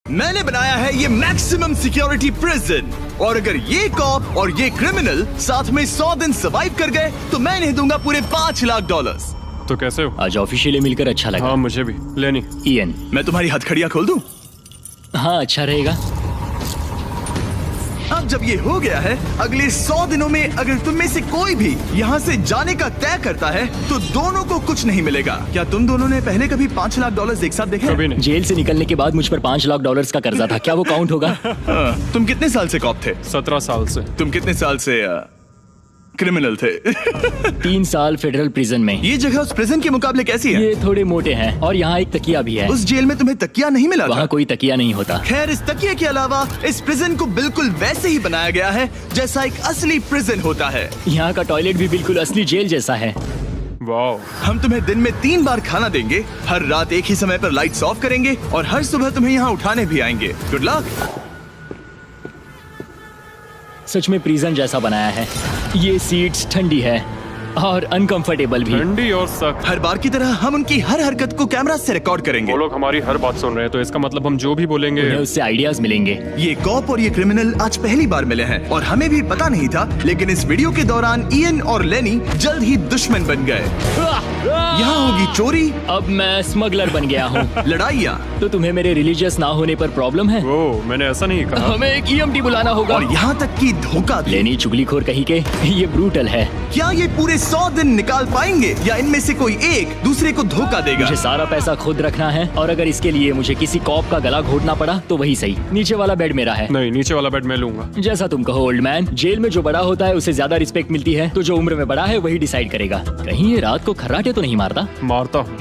मैंने बनाया है ये मैक्सिमम सिक्योरिटी प्रिजन, और अगर ये कॉप और ये क्रिमिनल साथ में 100 दिन सर्वाइव कर गए तो मैं इन्हें दूंगा पूरे $5 लाख। तो कैसे हो? आज ऑफिशियली मिलकर अच्छा लगा। हाँ मुझे भी। लेनी इयन, मैं तुम्हारी हथकड़ियां खोल दूं? हाँ अच्छा रहेगा। अब जब ये हो गया है, अगले 100 दिनों में अगर तुम में से कोई भी यहाँ से जाने का तय करता है तो दोनों को कुछ नहीं मिलेगा। क्या तुम दोनों ने पहले कभी $5 लाख एक साथ देखे? कभी नहीं। जेल से निकलने के बाद मुझ पर $5 लाख का कर्जा था, क्या वो काउंट होगा? तुम कितने साल से कॉप थे? 17 साल से। तुम कितने साल से क्रिमिनल थे? 3 साल फेडरल प्रिजन में। ये जगह उस प्रिजन के मुकाबले कैसी है? ये थोड़े मोटे हैं और यहाँ एक तकिया भी है। उस जेल में तुम्हें तकिया नहीं मिला था? वहाँ कोई तकिया नहीं होता। खैर, इस तकिए के अलावा इस प्रिजन को बिल्कुल वैसे ही बनाया गया है जैसा एक असली प्रिजन होता है। यहाँ का टॉयलेट भी बिल्कुल असली जेल जैसा है। वाओ। हम तुम्हें दिन में 3 बार खाना देंगे, हर रात एक ही समय पर लाइट्स ऑफ करेंगे और हर सुबह तुम्हें यहाँ उठाने भी आएंगे। Good luck. सच में प्रिजन जैसा बनाया है। ये सीट्स ठंडी है और अनकंफर्टेबल भी। ठंडी और सख्त। हर बार की तरह हम उनकी हर हरकत को कैमरा से रिकॉर्ड करेंगे। वो लोग हमारी हर बात सुन रहे हैं, तो इसका मतलब हम जो भी बोलेंगे उन्हें उससे आइडियाज मिलेंगे। ये कॉप और ये क्रिमिनल आज पहली बार मिले हैं और हमें भी पता नहीं था, लेकिन इस वीडियो के दौरान इयन और लेनी जल्द ही दुश्मन बन गए। यहाँ होगी चोरी, अब मैं स्मगलर बन गया हूँ। लड़ाइयाँ, तो तुम्हें मेरे रिलीजियस ना होने पर प्रॉब्लम है? वो मैंने ऐसा नहीं कहा। हमें एक EMT बुलाना होगा। और यहाँ तक कि धोखा भी। लेनी चुगलीखोर कहीं के, ये ब्रूटल है। क्या ये पूरे 100 दिन निकाल पाएंगे या इनमें से कोई एक दूसरे को धोखा देगा? मुझे सारा पैसा खुद रखना है और अगर इसके लिए मुझे किसी कॉप का गला घोटना पड़ा तो वही सही। नीचे वाला बेड मेरा है। नहीं, नीचे वाला बेड मैं लूंगा। जैसा तुम कहो ओल्ड मैन। जेल में जो बड़ा होता है उसे ज्यादा रिस्पेक्ट मिलती है, तो जो उम्र में बड़ा है वही डिसाइड करेगा। कहीं ये रात को खर्राटे तो नहीं मारता? मारता हूँ।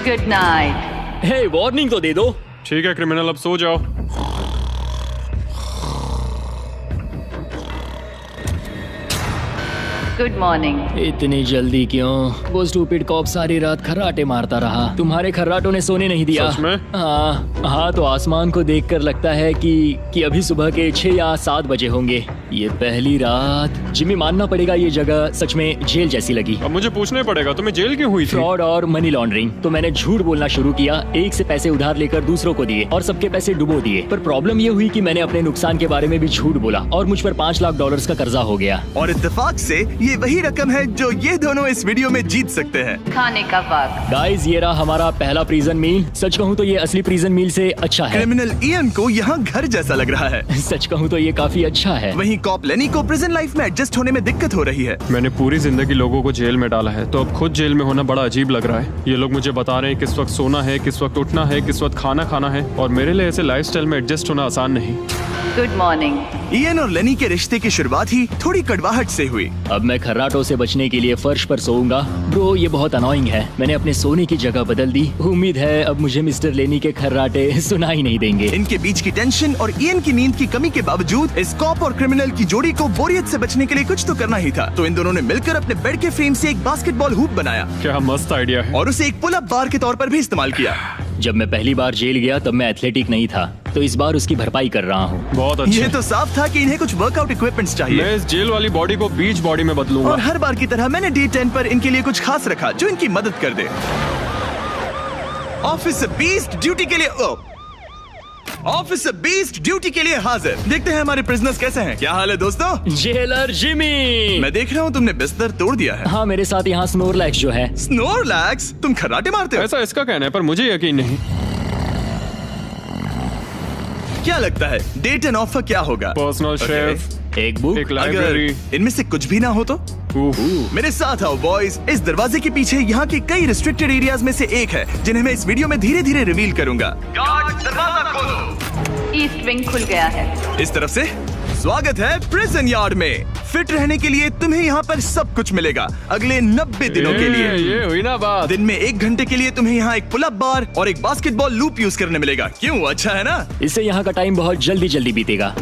Good night. हे, वार्निंग तो दे दो। ठीक है क्रिमिनल, अब सो जाओ। Good morning. इतनी जल्दी क्यों? वो स्टूपिड कॉप सारी रात खर्राटे मारता रहा। तुम्हारे खर्राटों ने सोने नहीं दिया। सच में? हाँ, तो आसमान को देखकर लगता है कि अभी सुबह के 6 या 7 बजे होंगे। ये पहली रात। जिमी, मानना पड़ेगा ये जगह सच में जेल जैसी लगी। अब मुझे पूछना पड़ेगा तुम्हें जेल क्यों हुई थी? फ्रॉड और मनी लॉन्ड्रिंग। तो मैंने झूठ बोलना शुरू किया, एक से पैसे उधार लेकर दूसरों को दिए और सबके पैसे डुबो दिए। पर प्रॉब्लम ये हुई कि मैंने अपने नुकसान के बारे में भी झूठ बोला और मुझ पर $5 लाख का कर्जा हो गया। और इत्तेफाक से ये वही रकम है जो ये दोनों इस वीडियो में जीत सकते हैं। खाने का वक्त। गाइस, ये रहा हमारा पहला प्रिजन मील। सच कहूँ तो ये असली प्रिजन मील से अच्छा है। क्रिमिनल इयन को यहाँ घर जैसा लग रहा है। सच कहूँ तो ये काफी अच्छा है। वहीं कॉप लेनी को प्रिजन लाइफ में एडजस्ट होने में दिक्कत हो रही है। मैंने पूरी जिंदगी लोगों को जेल में डाला है, तो अब खुद जेल में होना बड़ा अजीब लग रहा है। ये लोग मुझे बता रहे हैं किस वक्त सोना है, किस वक्त उठना है, किस वक्त खाना खाना है, और मेरे लिए ऐसे लाइफस्टाइल में एडजस्ट होना आसान नहीं। Good morning. इयन और लेनी के रिश्ते की शुरुआत ही थोड़ी कड़वाहट से हुई। अब मैं खर्राटों से बचने के लिए फर्श पर सोऊंगा। ब्रो, ये बहुत अनोइंग है। मैंने अपने सोने की जगह बदल दी। उम्मीद है अब मुझे मिस्टर लेनी के खर्राटे सुनाई नहीं देंगे। इनके बीच की टेंशन और इयन की नींद की कमी के बावजूद इस कॉप और क्रिमिनल की जोड़ी को बोरियत से बचने के लिए कुछ तो करना ही था। तो इन दोनों ने मिलकर अपने बेड के फ्रेम से एक बास्केटबॉल हूप बनाया। क्या मस्त आइडिया है। और उसे एक पुल अप बार के तौर पर भी इस्तेमाल किया। जब मैं पहली बार जेल गया तब मैं एथलेटिक नहीं था, तो इस बार उसकी भरपाई कर रहा हूँ। बहुत अच्छा। ये तो साफ था कि इन्हें कुछ वर्कआउट इक्विपमेंट्स चाहिए। मैं इस जेल वाली बॉडी को बीच बॉडी में बदलूंगा। और हर बार की तरह मैंने डे 10 पर इनके लिए कुछ खास रखा जो इनकी मदद कर दे। ऑफिसर बीस्ट ड्यूटी के लिए ऑफिसर बीस्ट ड्यूटी के लिए हाजिर। देखते हैं हमारे प्रिजनर्स कैसे हैं। क्या हाल है दोस्तों? Jailer Jimmy. मैं देख रहा हूँ तुमने बिस्तर तोड़ दिया है। हाँ, मेरे साथ यहाँ स्नोरलैक्स जो है। स्नोरलैक्स? तुम खर्राटे मारते हो? ऐसा इसका कहना है, पर मुझे यकीन नहीं। क्या लगता है डे 10 ऑफर क्या होगा? पर्सनल शेफ, एक बुक, एक लाइब्रेरी। अगर इनमें से कुछ भी ना हो तो? मेरे साथ आओ बॉयज। इस दरवाजे के पीछे यहाँ के कई रिस्ट्रिक्टेड एरियाज में से एक है जिन्हें मैं इस वीडियो में धीरे धीरे रिवील करूंगा। गार्ड, दरवाजा खोलो। ईस्ट विंग खुल गया है। इस तरफ से स्वागत है प्रिजन यार्ड में। फिट रहने के लिए तुम्हें यहाँ पर सब कुछ मिलेगा अगले 90 दिनों के लिए। ये हुई ना बात। दिन में 1 घंटे के लिए तुम्हें यहाँ एक पुल अप बार और एक बास्केटबॉल लूप यूज करने मिलेगा। क्यों, अच्छा है ना? इससे यहाँ का टाइम बहुत जल्दी जल्दी बीतेगा।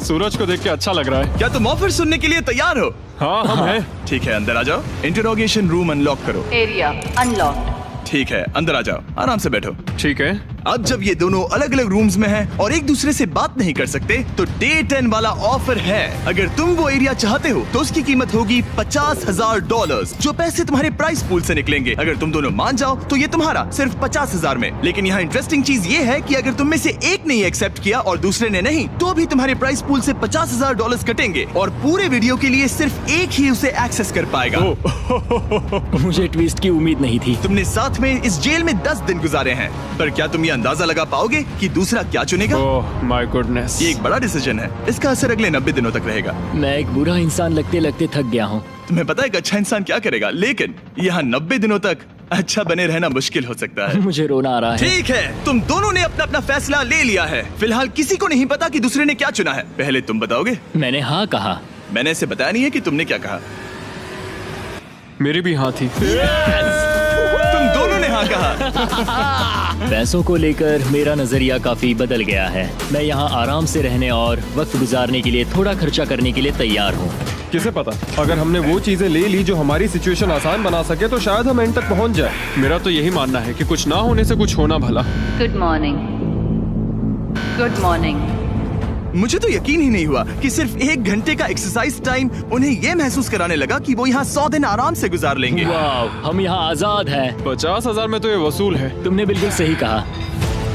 सूरज को देख के अच्छा लग रहा है। क्या तुम ऑफर सुनने के लिए तैयार हो? हाँ, हम हैं। ठीक है, अंदर आ जाओ। इंटरोगेशन रूम अनलॉक करो। Area unlocked. ठीक है, अंदर आ जाओ, आराम से बैठो। ठीक है। अब जब ये दोनों अलग अलग रूम्स में हैं और एक दूसरे से बात नहीं कर सकते, तो डे 10 वाला ऑफर है। अगर तुम वो एरिया चाहते हो तो उसकी कीमत होगी $50,000, जो पैसे तुम्हारे प्राइस पूल से निकलेंगे। अगर तुम दोनों मान जाओ तो ये तुम्हारा सिर्फ 50,000 में। लेकिन यहाँ इंटरेस्टिंग चीज ये है कि अगर तुम में से एक ने एक्सेप्ट किया और दूसरे ने नहीं, तो भी तुम्हारे प्राइस पूल से $50,000 कटेंगे और पूरे वीडियो के लिए सिर्फ एक ही उसे एक्सेस कर पाएगा। मुझे ट्विस्ट की उम्मीद नहीं थी। तुमने साथ में इस जेल में 10 दिन गुजारे हैं, पर क्या तुम ये अंदाजा लगा पाओगे कि दूसरा क्या चुनेगा? ओह माय गुडनेस, ये एक बड़ा डिसीजन है। इसका असर अगले 90 दिनों तक रहेगा। मैं एक बुरा इंसान लगते लगते थक गया हूँ। तुम्हें पता है एक अच्छा इंसान क्या करेगा, लेकिन यहाँ 90 दिनों तक अच्छा बने रहना मुश्किल हो सकता है। मुझे रोना आ रहा है। ठीक है, तुम दोनों ने अपना अपना फैसला ले लिया है। फिलहाल किसी को नहीं पता कि दूसरे ने क्या चुना है। पहले तुम बताओगे? मैंने हाँ कहा। मैंने इसे बताया नहीं है कि तुमने क्या कहा। मेरी भी हाँ थी। तुम दोनों ने हाँ कहा। पैसों को लेकर मेरा नजरिया काफी बदल गया है। मैं यहाँ आराम से रहने और वक्त गुजारने के लिए थोड़ा खर्चा करने के लिए तैयार हूँ। किसे पता, अगर हमने वो चीजें ले ली जो हमारी सिचुएशन आसान बना सके तो शायद हम एंड तक पहुंच जाए। मेरा तो यही मानना है कि कुछ ना होने से कुछ होना भला। Good morning. Good morning. मुझे तो यकीन ही नहीं हुआ कि सिर्फ 1 घंटे का एक्सरसाइज टाइम उन्हें ये महसूस कराने लगा कि वो यहाँ 100 दिन आराम से गुजार लेंगे। वाह, हम यहाँ आजाद हैं। 50,000 में तो ये वसूल है। तुमने बिल्कुल सही कहा।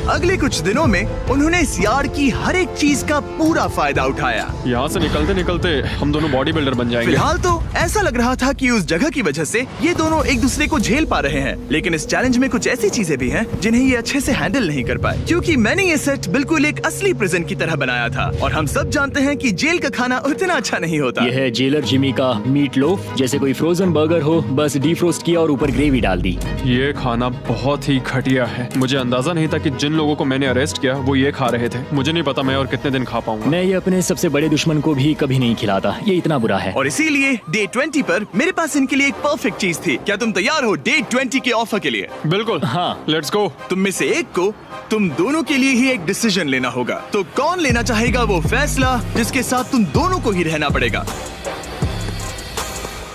अगले कुछ दिनों में उन्होंने इस यार्ड की हर एक चीज का पूरा फायदा उठाया। यहाँ से निकलते निकलते हम दोनों बॉडी बिल्डर बन जाएंगे। फिलहाल तो ऐसा लग रहा था कि उस जगह की वजह से ये दोनों एक दूसरे को झेल पा रहे हैं, लेकिन इस चैलेंज में कुछ ऐसी चीजें भी हैं जिन्हें ये अच्छे से हैंडल नहीं कर पाए, क्योंकि मैंने ये सेट बिल्कुल एक असली प्रिजन की तरह बनाया था। और हम सब जानते हैं कि जेल का खाना उतना अच्छा नहीं होता। यह है जेलर जिमी का मीट लोफ, जैसे कोई फ्रोजन बर्गर हो, बस डीफ्रोस्ट किया और ऊपर ग्रेवी डाल दी। ये खाना बहुत ही घटिया है। मुझे अंदाजा नहीं था कि जिन लोगों को मैंने अरेस्ट किया वो ये खा रहे थे। मुझे नहीं पता मैं और कितने दिन खा पाऊंगा। मैं ये अपने सबसे बड़े दुश्मन को भी कभी नहीं खिलाता, ये इतना बुरा है। और इसीलिए डे 20 पर मेरे पास इनके लिए एक परफेक्ट चीज थी। क्या तुम तैयार हो डे 20 के ऑफर के लिए? बिल्कुल, हाँ। Let's go. तुम में से एक को तुम दोनों के लिए ही एक डिसीजन लेना होगा। तो कौन लेना चाहेगा वो फैसला जिसके साथ तुम दोनों को ही रहना पड़ेगा?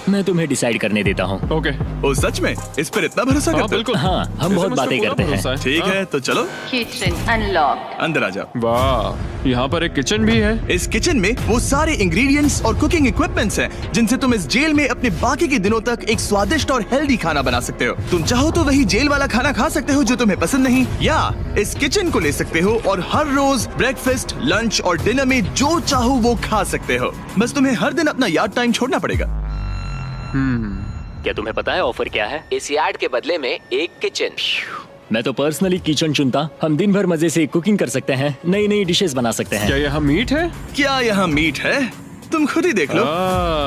मैं तुम्हें डिसाइड करने देता हूँ। ओके। ओ सच में इस पर इतना भरोसा हाँ करते हो? बिल्कुल। हाँ, हम बहुत बातें करते हैं। ठीक है, तो चलो किचन अनलॉक। अंदर आ जाओ। वाह, यहाँ पर एक किचन भी है। इस किचन में वो सारे इंग्रेडिएंट्स और कुकिंग इक्विपमेंट्स हैं जिनसे तुम इस जेल में अपने बाकी के दिनों तक एक स्वादिष्ट और हेल्दी खाना बना सकते हो। तुम चाहो तो वही जेल वाला खाना खा सकते हो जो तुम्हें पसंद नहीं, या इस किचन को ले सकते हो और हर रोज ब्रेकफास्ट, लंच और डिनर में जो चाहो वो खा सकते हो। बस तुम्हें हर दिन अपना यार्ड टाइम छोड़ना पड़ेगा। क्या तुम्हें पता है ऑफर क्या है? इस यार्ड के बदले में एक किचन। मैं तो पर्सनली किचन चुनता। हम दिन भर मजे से कुकिंग कर सकते हैं, नई नई डिशेस बना सकते हैं। क्या यहाँ मीट है? क्या यहाँ मीट है? तुम खुद ही देख लो।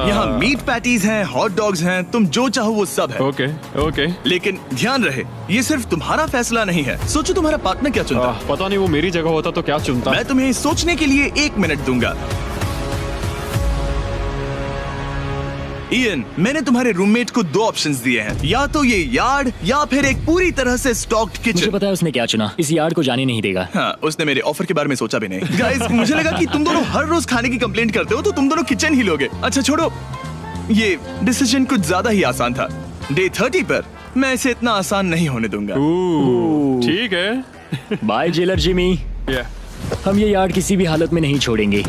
यहाँ मीट पैटीज हैं, हॉट डॉग्स हैं, तुम जो चाहो वो सब है। Okay okay. लेकिन ध्यान रहे, ये सिर्फ तुम्हारा फैसला नहीं है। सोचो तुम्हारा पार्टनर क्या चुनता। पता नहीं, वो मेरी जगह होता तो क्या चुनता। मैं तुम्हें सोचने के लिए 1 मिनट दूंगा। इयन, मैंने तुम्हारे रूममेट को 2 ऑप्शंस दिए हैं, या तो ये यार्ड या फिर एक पूरी तरह से स्टॉक्ड मुझे किचन। पता है उसने क्या चुना। इस यार्ड को जाने नहीं देगा। हाँ, उसने मेरे ऑफर के बारे में सोचा भी नहीं। गाइस, मुझे लगा कि तुम दोनों हर रोज खाने की कंप्लेंट करते हो तो तुम दोनों किचन ही लोगे। अच्छा छोड़ो, ये डिसीजन कुछ ज्यादा ही आसान था। डे 30 पर मैं इसे इतना आसान नहीं होने दूंगा। ठीक है। Bye jailer Jimmy. हम ये यार्ड किसी भी हालत में नहीं छोड़ेंगे।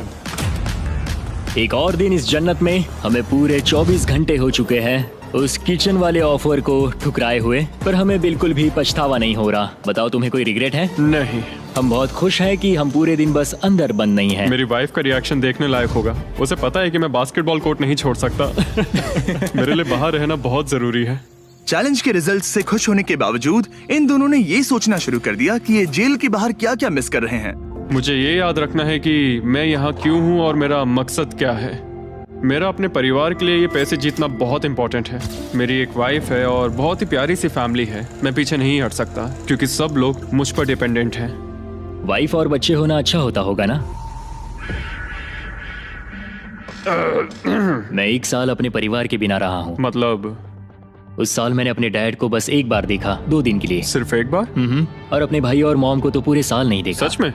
एक और दिन इस जन्नत में। हमें पूरे 24 घंटे हो चुके हैं उस किचन वाले ऑफर को ठुकराए हुए, पर हमें बिल्कुल भी पछतावा नहीं हो रहा। बताओ, तुम्हें कोई रिग्रेट है? नहीं। हम बहुत खुश हैं कि हम पूरे दिन बस अंदर बंद नहीं हैं। मेरी वाइफ का रिएक्शन देखने लायक होगा। उसे पता है कि मैं बास्केटबॉल कोर्ट नहीं छोड़ सकता। मेरे लिए बाहर रहना बहुत जरूरी है। चैलेंज के रिजल्ट से खुश होने के बावजूद इन दोनों ने ये सोचना शुरू कर दिया कि ये जेल के बाहर क्या क्या मिस कर रहे हैं। मुझे ये याद रखना है कि मैं यहाँ क्यों हूँ और मेरा मकसद क्या है। मेरा अपने परिवार के लिए ये पैसे जीतना बहुत इंपॉर्टेंट है। मेरी एक वाइफ है और बहुत ही प्यारी सी फैमिली है। मैं पीछे नहीं हट सकता क्योंकि सब लोग मुझ पर डिपेंडेंट हैं। वाइफ और बच्चे होना अच्छा होता होगा ना? मैं 1 साल अपने परिवार के बिना रहा हूँ। मतलब? उस साल मैंने अपने डैड को बस 1 बार देखा, 2 दिन के लिए। सिर्फ 1 बार? और अपने भाई और मॉम को तो पूरे साल नहीं देखा। सच में?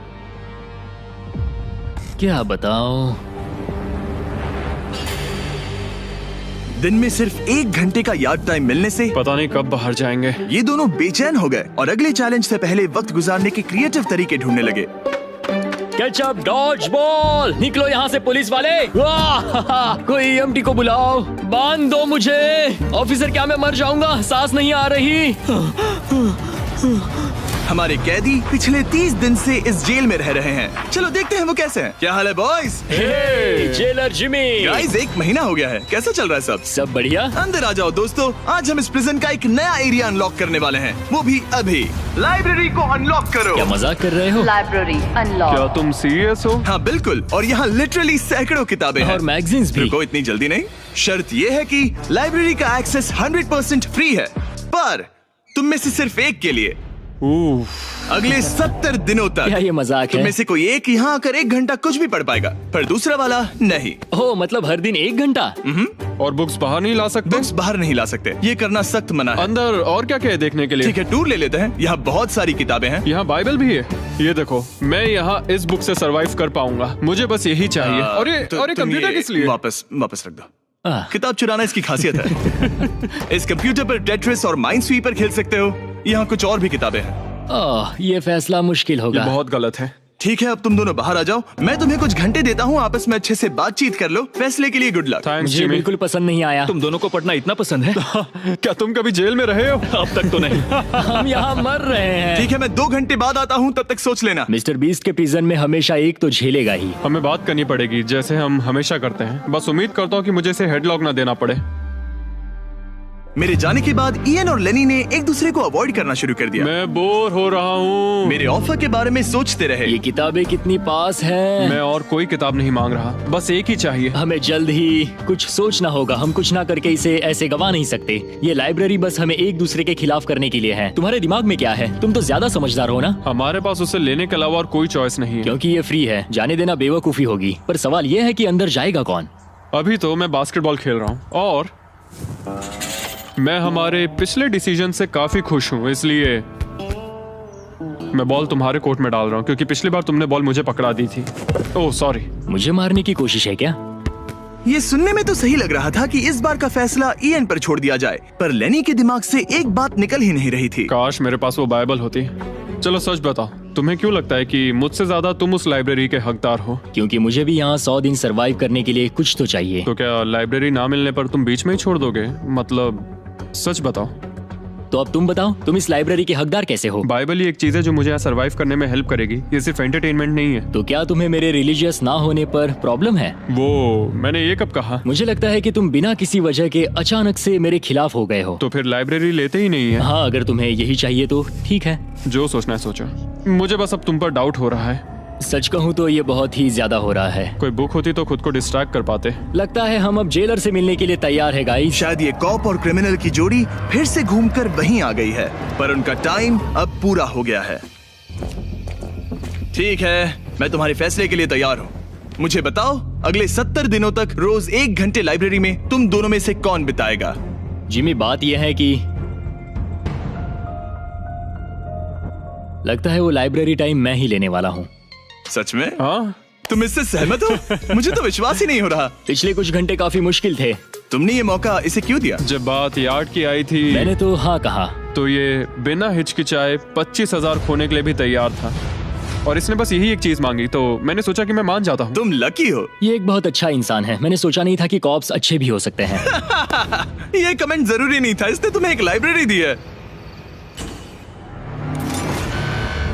क्या बताओ। दिन में सिर्फ 1 घंटे का यार्ड टाइम मिलने से पता नहीं कब बाहर जाएंगे। ये दोनों बेचैन हो गए और अगले चैलेंज से पहले वक्त गुजारने के क्रिएटिव तरीके ढूंढने लगे। कैचअप, डॉज बॉल, निकलो यहाँ से पुलिस वाले। वाह, कोई EMT को बुलाओ, बांध दो मुझे। ऑफिसर, क्या मैं मर जाऊंगा? सांस नहीं आ रही। हमारे कैदी पिछले 30 दिन से इस जेल में रह रहे हैं। चलो देखते हैं वो कैसे हैं। क्या हाल है बॉयज? Jailer Jimmy. गाइस, 1 महीना हो गया है, कैसा चल रहा है सब? सब बढ़िया। अंदर आ जाओ दोस्तों, आज हम इस प्रिजन का एक नया एरिया अनलॉक करने वाले हैं, वो भी अभी। लाइब्रेरी को अनलॉक करो। क्या मजाक कर रहे हो? Library क्या unlocked. तुम सीरियस हो? हाँ बिल्कुल, और यहाँ लिटरली सैकड़ों किताबें हैं और मैगजीन्स भी। रुको, इतनी जल्दी नहीं। शर्त ये है कि लाइब्रेरी का एक्सेस 100% फ्री है, पर तुम में से सिर्फ एक के लिए अगले 70 दिनों तक। क्या ये मजाक तुम है? में से कोई एक यहाँ आकर 1 घंटा कुछ भी पढ़ पाएगा, पर दूसरा वाला नहीं। ओह, मतलब हर दिन 1 घंटा? और बुक्स बाहर नहीं ला सकते? बुक्स बाहर नहीं ला सकते, ये करना सख्त मना है। अंदर और क्या क्या है देखने के लिए? ठीक है, टूर ले लेते हैं। यहाँ बहुत सारी किताबें हैं। यहाँ बाइबल भी है। ये देखो, मैं यहाँ इस बुक से सरवाइव कर पाऊंगा, मुझे बस यही चाहिए। और ये तुम कंप्यूटर ये किस लिए? वापस रख दो। किताब चुराना इसकी खासियत है। इस कंप्यूटर पर टेट्रिस और माइंड स्वीपर खेल सकते हो। यहाँ कुछ और भी किताबें हैं। ये फैसला मुश्किल ये होगा। बहुत गलत है। ठीक है, अब तुम दोनों बाहर आ जाओ, मैं तुम्हें कुछ घंटे देता हूँ, आपस में अच्छे से बातचीत कर लो। फैसले के लिए गुड लक। थैंक्स मुझे जिमी। बिल्कुल पसंद नहीं आया। तुम दोनों को पढ़ना इतना पसंद है? क्या तुम कभी जेल में रहे हो? अब तक तो नहीं। हम यहाँ मर रहे हैं। ठीक है, मैं 2 घंटे बाद आता हूँ, तब तक सोच लेना। मिस्टर बीस्ट के प्रिजन में हमेशा एक तो झेलेगा ही। हमें बात करनी पड़ेगी, जैसे हम हमेशा करते हैं। बस उम्मीद करता हूँ कि मुझे इसे हेडलॉक ना देना पड़े। मेरे जाने के बाद इयन और लेनी ने एक दूसरे को अवॉइड करना शुरू कर दिया। मैं बोर हो रहा हूँ। मेरे ऑफर के बारे में सोचते रहे। ये किताबें कितनी पास हैं। मैं और कोई किताब नहीं मांग रहा, बस एक ही चाहिए। हमें जल्द ही कुछ सोचना होगा। हम कुछ ना करके इसे ऐसे गवा नहीं सकते। ये लाइब्रेरी बस हमें एक दूसरे के खिलाफ करने के लिए है। तुम्हारे दिमाग में क्या है? तुम तो ज्यादा समझदार हो ना। हमारे पास उसे लेने के अलावा और कोई चॉइस नहीं है। क्योंकि ये फ्री है, जाने देना बेवकूफी होगी। पर सवाल ये है कि अंदर जाएगा कौन? अभी तो मैं बास्केटबॉल खेल रहा हूँ और मैं हमारे पिछले डिसीजन से काफी खुश हूँ, इसलिए मैं बॉल तुम्हारे कोर्ट में डाल रहा हूँ, क्योंकि पिछली बार तुमने बॉल मुझे पकड़ा दी थी। Oh sorry. मुझे मारने की कोशिश है क्या? ये सुनने में तो सही लग रहा था कि इस बार का फैसला इयन पर छोड़ दिया जाए, पर लेनी के दिमाग से एक बात निकल ही नहीं रही थी। काश मेरे पास वो बाइबल होती। चलो सच बताओ, तुम्हें क्यों लगता है कि मुझसे ज्यादा तुम उस लाइब्रेरी के हकदार हो? क्योंकि मुझे भी यहाँ 100 दिन सरवाइव करने के लिए कुछ तो चाहिए। तो क्या लाइब्रेरी ना मिलने पर तुम बीच में ही छोड़ दोगे? मतलब सच बताओ। तो अब तुम बताओ, तुम इस लाइब्रेरी के हकदार कैसे हो? बाइबल ही एक चीज है जो मुझे यहाँ सरवाइव करने में हेल्प करेगी, ये सिर्फ एंटरटेनमेंट नहीं है। तो क्या तुम्हें मेरे रिलीजियस ना होने पर प्रॉब्लम है? वो मैंने ये कब कहा? मुझे लगता है कि तुम बिना किसी वजह के अचानक से मेरे खिलाफ हो गए हो। तो फिर लाइब्रेरी लेते ही नहीं है। हाँ, अगर तुम्हें यही चाहिए तो ठीक है। जो सोचना है सोचो, मुझे बस अब तुम पर डाउट हो रहा है। सच कहूँ तो ये बहुत ही ज्यादा हो रहा है। कोई बुक होती तो खुद को डिस्ट्रैक्ट कर पाते। लगता है हम अब जेलर से मिलने के लिए तैयार है गाइस। शायद ये कॉप और क्रिमिनल की जोड़ी फिर से घूमकर वहीं आ गई है, पर उनका टाइम अब पूरा हो गया है। ठीक है, मैं तुम्हारे फैसले के लिए तैयार हूँ। मुझे बताओ, अगले 70 दिनों तक रोज 1 घंटे लाइब्रेरी में तुम दोनों में से कौन बिताएगा? जिमी, बात यह है कि लगता है वो लाइब्रेरी टाइम मैं ही लेने वाला हूँ। सच में? हाँ, तुम इससे सहमत हो? मुझे तो विश्वास ही नहीं हो रहा। पिछले कुछ घंटे काफी मुश्किल थे। तुमने ये मौका इसे क्यों दिया? जब बात यार्ड की आई थी मैंने तो हाँ कहा। तो ये बिना हिचकिचाए 25,000 खोने के लिए भी तैयार था, और इसने बस यही एक चीज मांगी, तो मैंने सोचा कि मैं मान जाता हूँ। तुम लकी हो। ये एक बहुत अच्छा इंसान है। मैंने सोचा नहीं था कि कॉप्स अच्छे भी हो सकते हैं। ये कमेंट जरूरी नहीं था, इसने तुम्हें एक लाइब्रेरी दी है।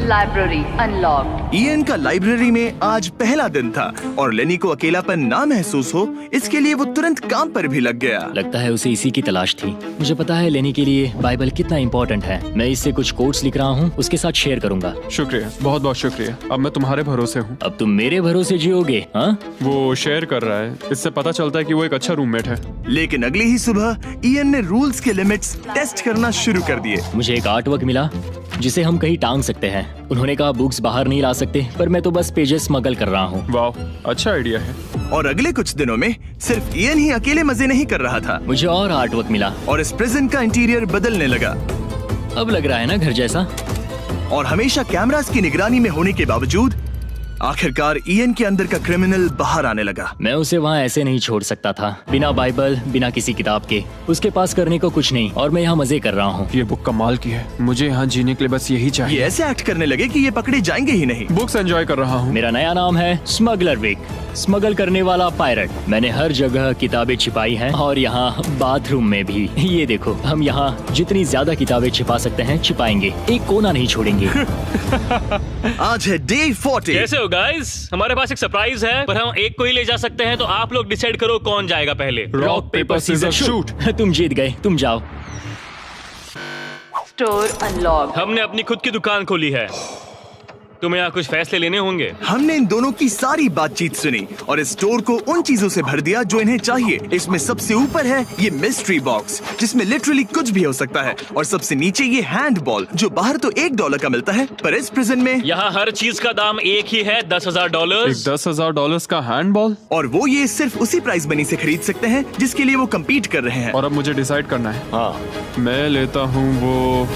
Library unlocked. इयन का लाइब्रेरी में आज पहला दिन था और लेनी को अकेलापन ना महसूस हो, इसके लिए वो तुरंत काम पर भी लग गया। लगता है उसे इसी की तलाश थी। मुझे पता है लेनी के लिए बाइबल कितना इम्पोर्टेंट है। मैं इससे कुछ कोट्स लिख रहा हूँ, उसके साथ शेयर करूंगा। शुक्रिया, बहुत बहुत शुक्रिया। अब मैं तुम्हारे भरोसे हूँ। अब तुम मेरे भरोसे जियोगे? हाँ, वो शेयर कर रहा है, इससे पता चलता है कि वो एक अच्छा रूममेट है। लेकिन अगली ही सुबह इयन ने रूल्स के लिमिट्स टेस्ट करना शुरू कर दिए। मुझे एक आर्ट वर्क मिला जिसे हम कहीं टांग सकते हैं। उन्होंने कहा बुक्स बाहर नहीं ला सकते, पर मैं तो बस पेजेस स्मगल कर रहा हूँ। वाह, अच्छा आइडिया है। और अगले कुछ दिनों में सिर्फ इयन ही अकेले मजे नहीं कर रहा था, मुझे और आर्ट वर्क मिला और इस प्रिजन का इंटीरियर बदलने लगा। अब लग रहा है ना घर जैसा। और हमेशा कैमरास की निगरानी में होने के बावजूद आखिरकार ईएन के अंदर का क्रिमिनल बाहर आने लगा। मैं उसे वहाँ ऐसे नहीं छोड़ सकता था, बिना बाइबल, बिना किसी किताब के। उसके पास करने को कुछ नहीं, और मैं यहाँ मजे कर रहा हूँ। ये बुक कमाल की है, मुझे यहाँ जीने के लिए बस यही ये चाहिए। ऐसे एक्ट करने लगे कि ये पकड़े जाएंगे ही नहीं। बुक्स एंजॉय कर रहा हूँ। मेरा नया नाम है स्मगलर विक, स्मगल करने वाला पायरट। मैंने हर जगह किताबें छिपाई हैं, और यहाँ बाथरूम में भी। ये देखो, हम यहाँ जितनी ज्यादा किताबें छिपा सकते हैं छिपाएंगे, एक कोना नहीं छोड़ेंगे। आज है डे 40। कैसे हो गाइस? हमारे पास एक सरप्राइज है, पर हम एक को ही ले जा सकते हैं, तो आप लोग डिसाइड करो कौन जाएगा पहले। Rock paper scissor shoot. तुम जीत गए, तुम जाओ। Store unlocked. हमने अपनी खुद की दुकान खोली है, तुम्हें यहाँ कुछ फैसले लेने होंगे। हमने इन दोनों की सारी बातचीत सुनी और इस स्टोर को उन चीजों से भर दिया जो इन्हें चाहिए। इसमें सबसे ऊपर है ये मिस्ट्री बॉक्स, जिसमें लिटरली कुछ भी हो सकता है, और सबसे नीचे ये हैंड बॉल, जो बाहर तो $1 का मिलता है, पर इस प्रिजन में यहाँ हर चीज का दाम एक ही है, $10,000। एक $10,000 का हैंडबॉल। और वो ये सिर्फ उसी प्राइस मनी से खरीद सकते हैं जिसके लिए वो कम्पीट कर रहे हैं। और अब मुझे डिसाइड करना है। हाँ, मैं लेता हूँ वो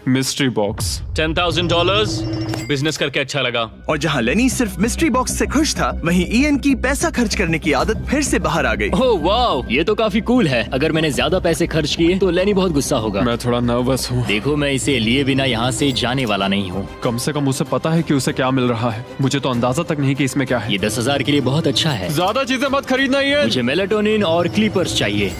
मिस्ट्री बॉक्स। $10,000। बिजनेस करके अच्छा लगा। और जहाँ लेनी सिर्फ मिस्ट्री बॉक्स से खुश था, वहीं ईएन की पैसा खर्च करने की आदत फिर से बाहर आ गई। ओह वाओ, ये तो काफी कूल है। अगर मैंने ज्यादा पैसे खर्च किए तो लेनी बहुत गुस्सा होगा। मैं थोड़ा नर्वस हूँ। देखो, मैं इसे लिए बिना यहाँ से जाने वाला नहीं हूँ। कम से कम उसे पता है कि उसे क्या मिल रहा है। मुझे तो अंदाजा तक नहीं कि इसमें क्या है। ये 10,000 के लिए बहुत अच्छा है। ज्यादा चीजें मत खरीदना ये। मुझे मेलाटोनिन और क्लीपर्स चाहिए।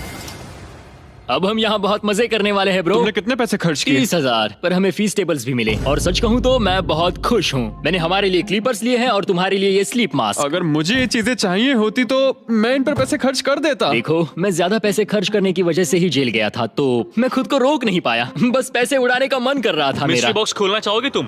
अब हम यहाँ बहुत मजे करने वाले हैं ब्रो। तुमने कितने पैसे खर्च किए? 30,000, पर हमें फीस टेबल्स भी मिले। और सच कहूँ तो मैं बहुत खुश हूँ। मैंने हमारे लिए क्लीपर्स लिए हैं और तुम्हारे लिए ये स्लीप मास्क। अगर मुझे ये चीजें चाहिए होती तो मैं इन पर पैसे खर्च कर देता। देखो, मैं ज्यादा पैसे खर्च करने की वजह से ही जेल गया था, तो मैं खुद को रोक नहीं पाया। बस पैसे उड़ाने का मन कर रहा था मिस्ट्री मेरा। बॉक्स खोलना चाहोगे तुम?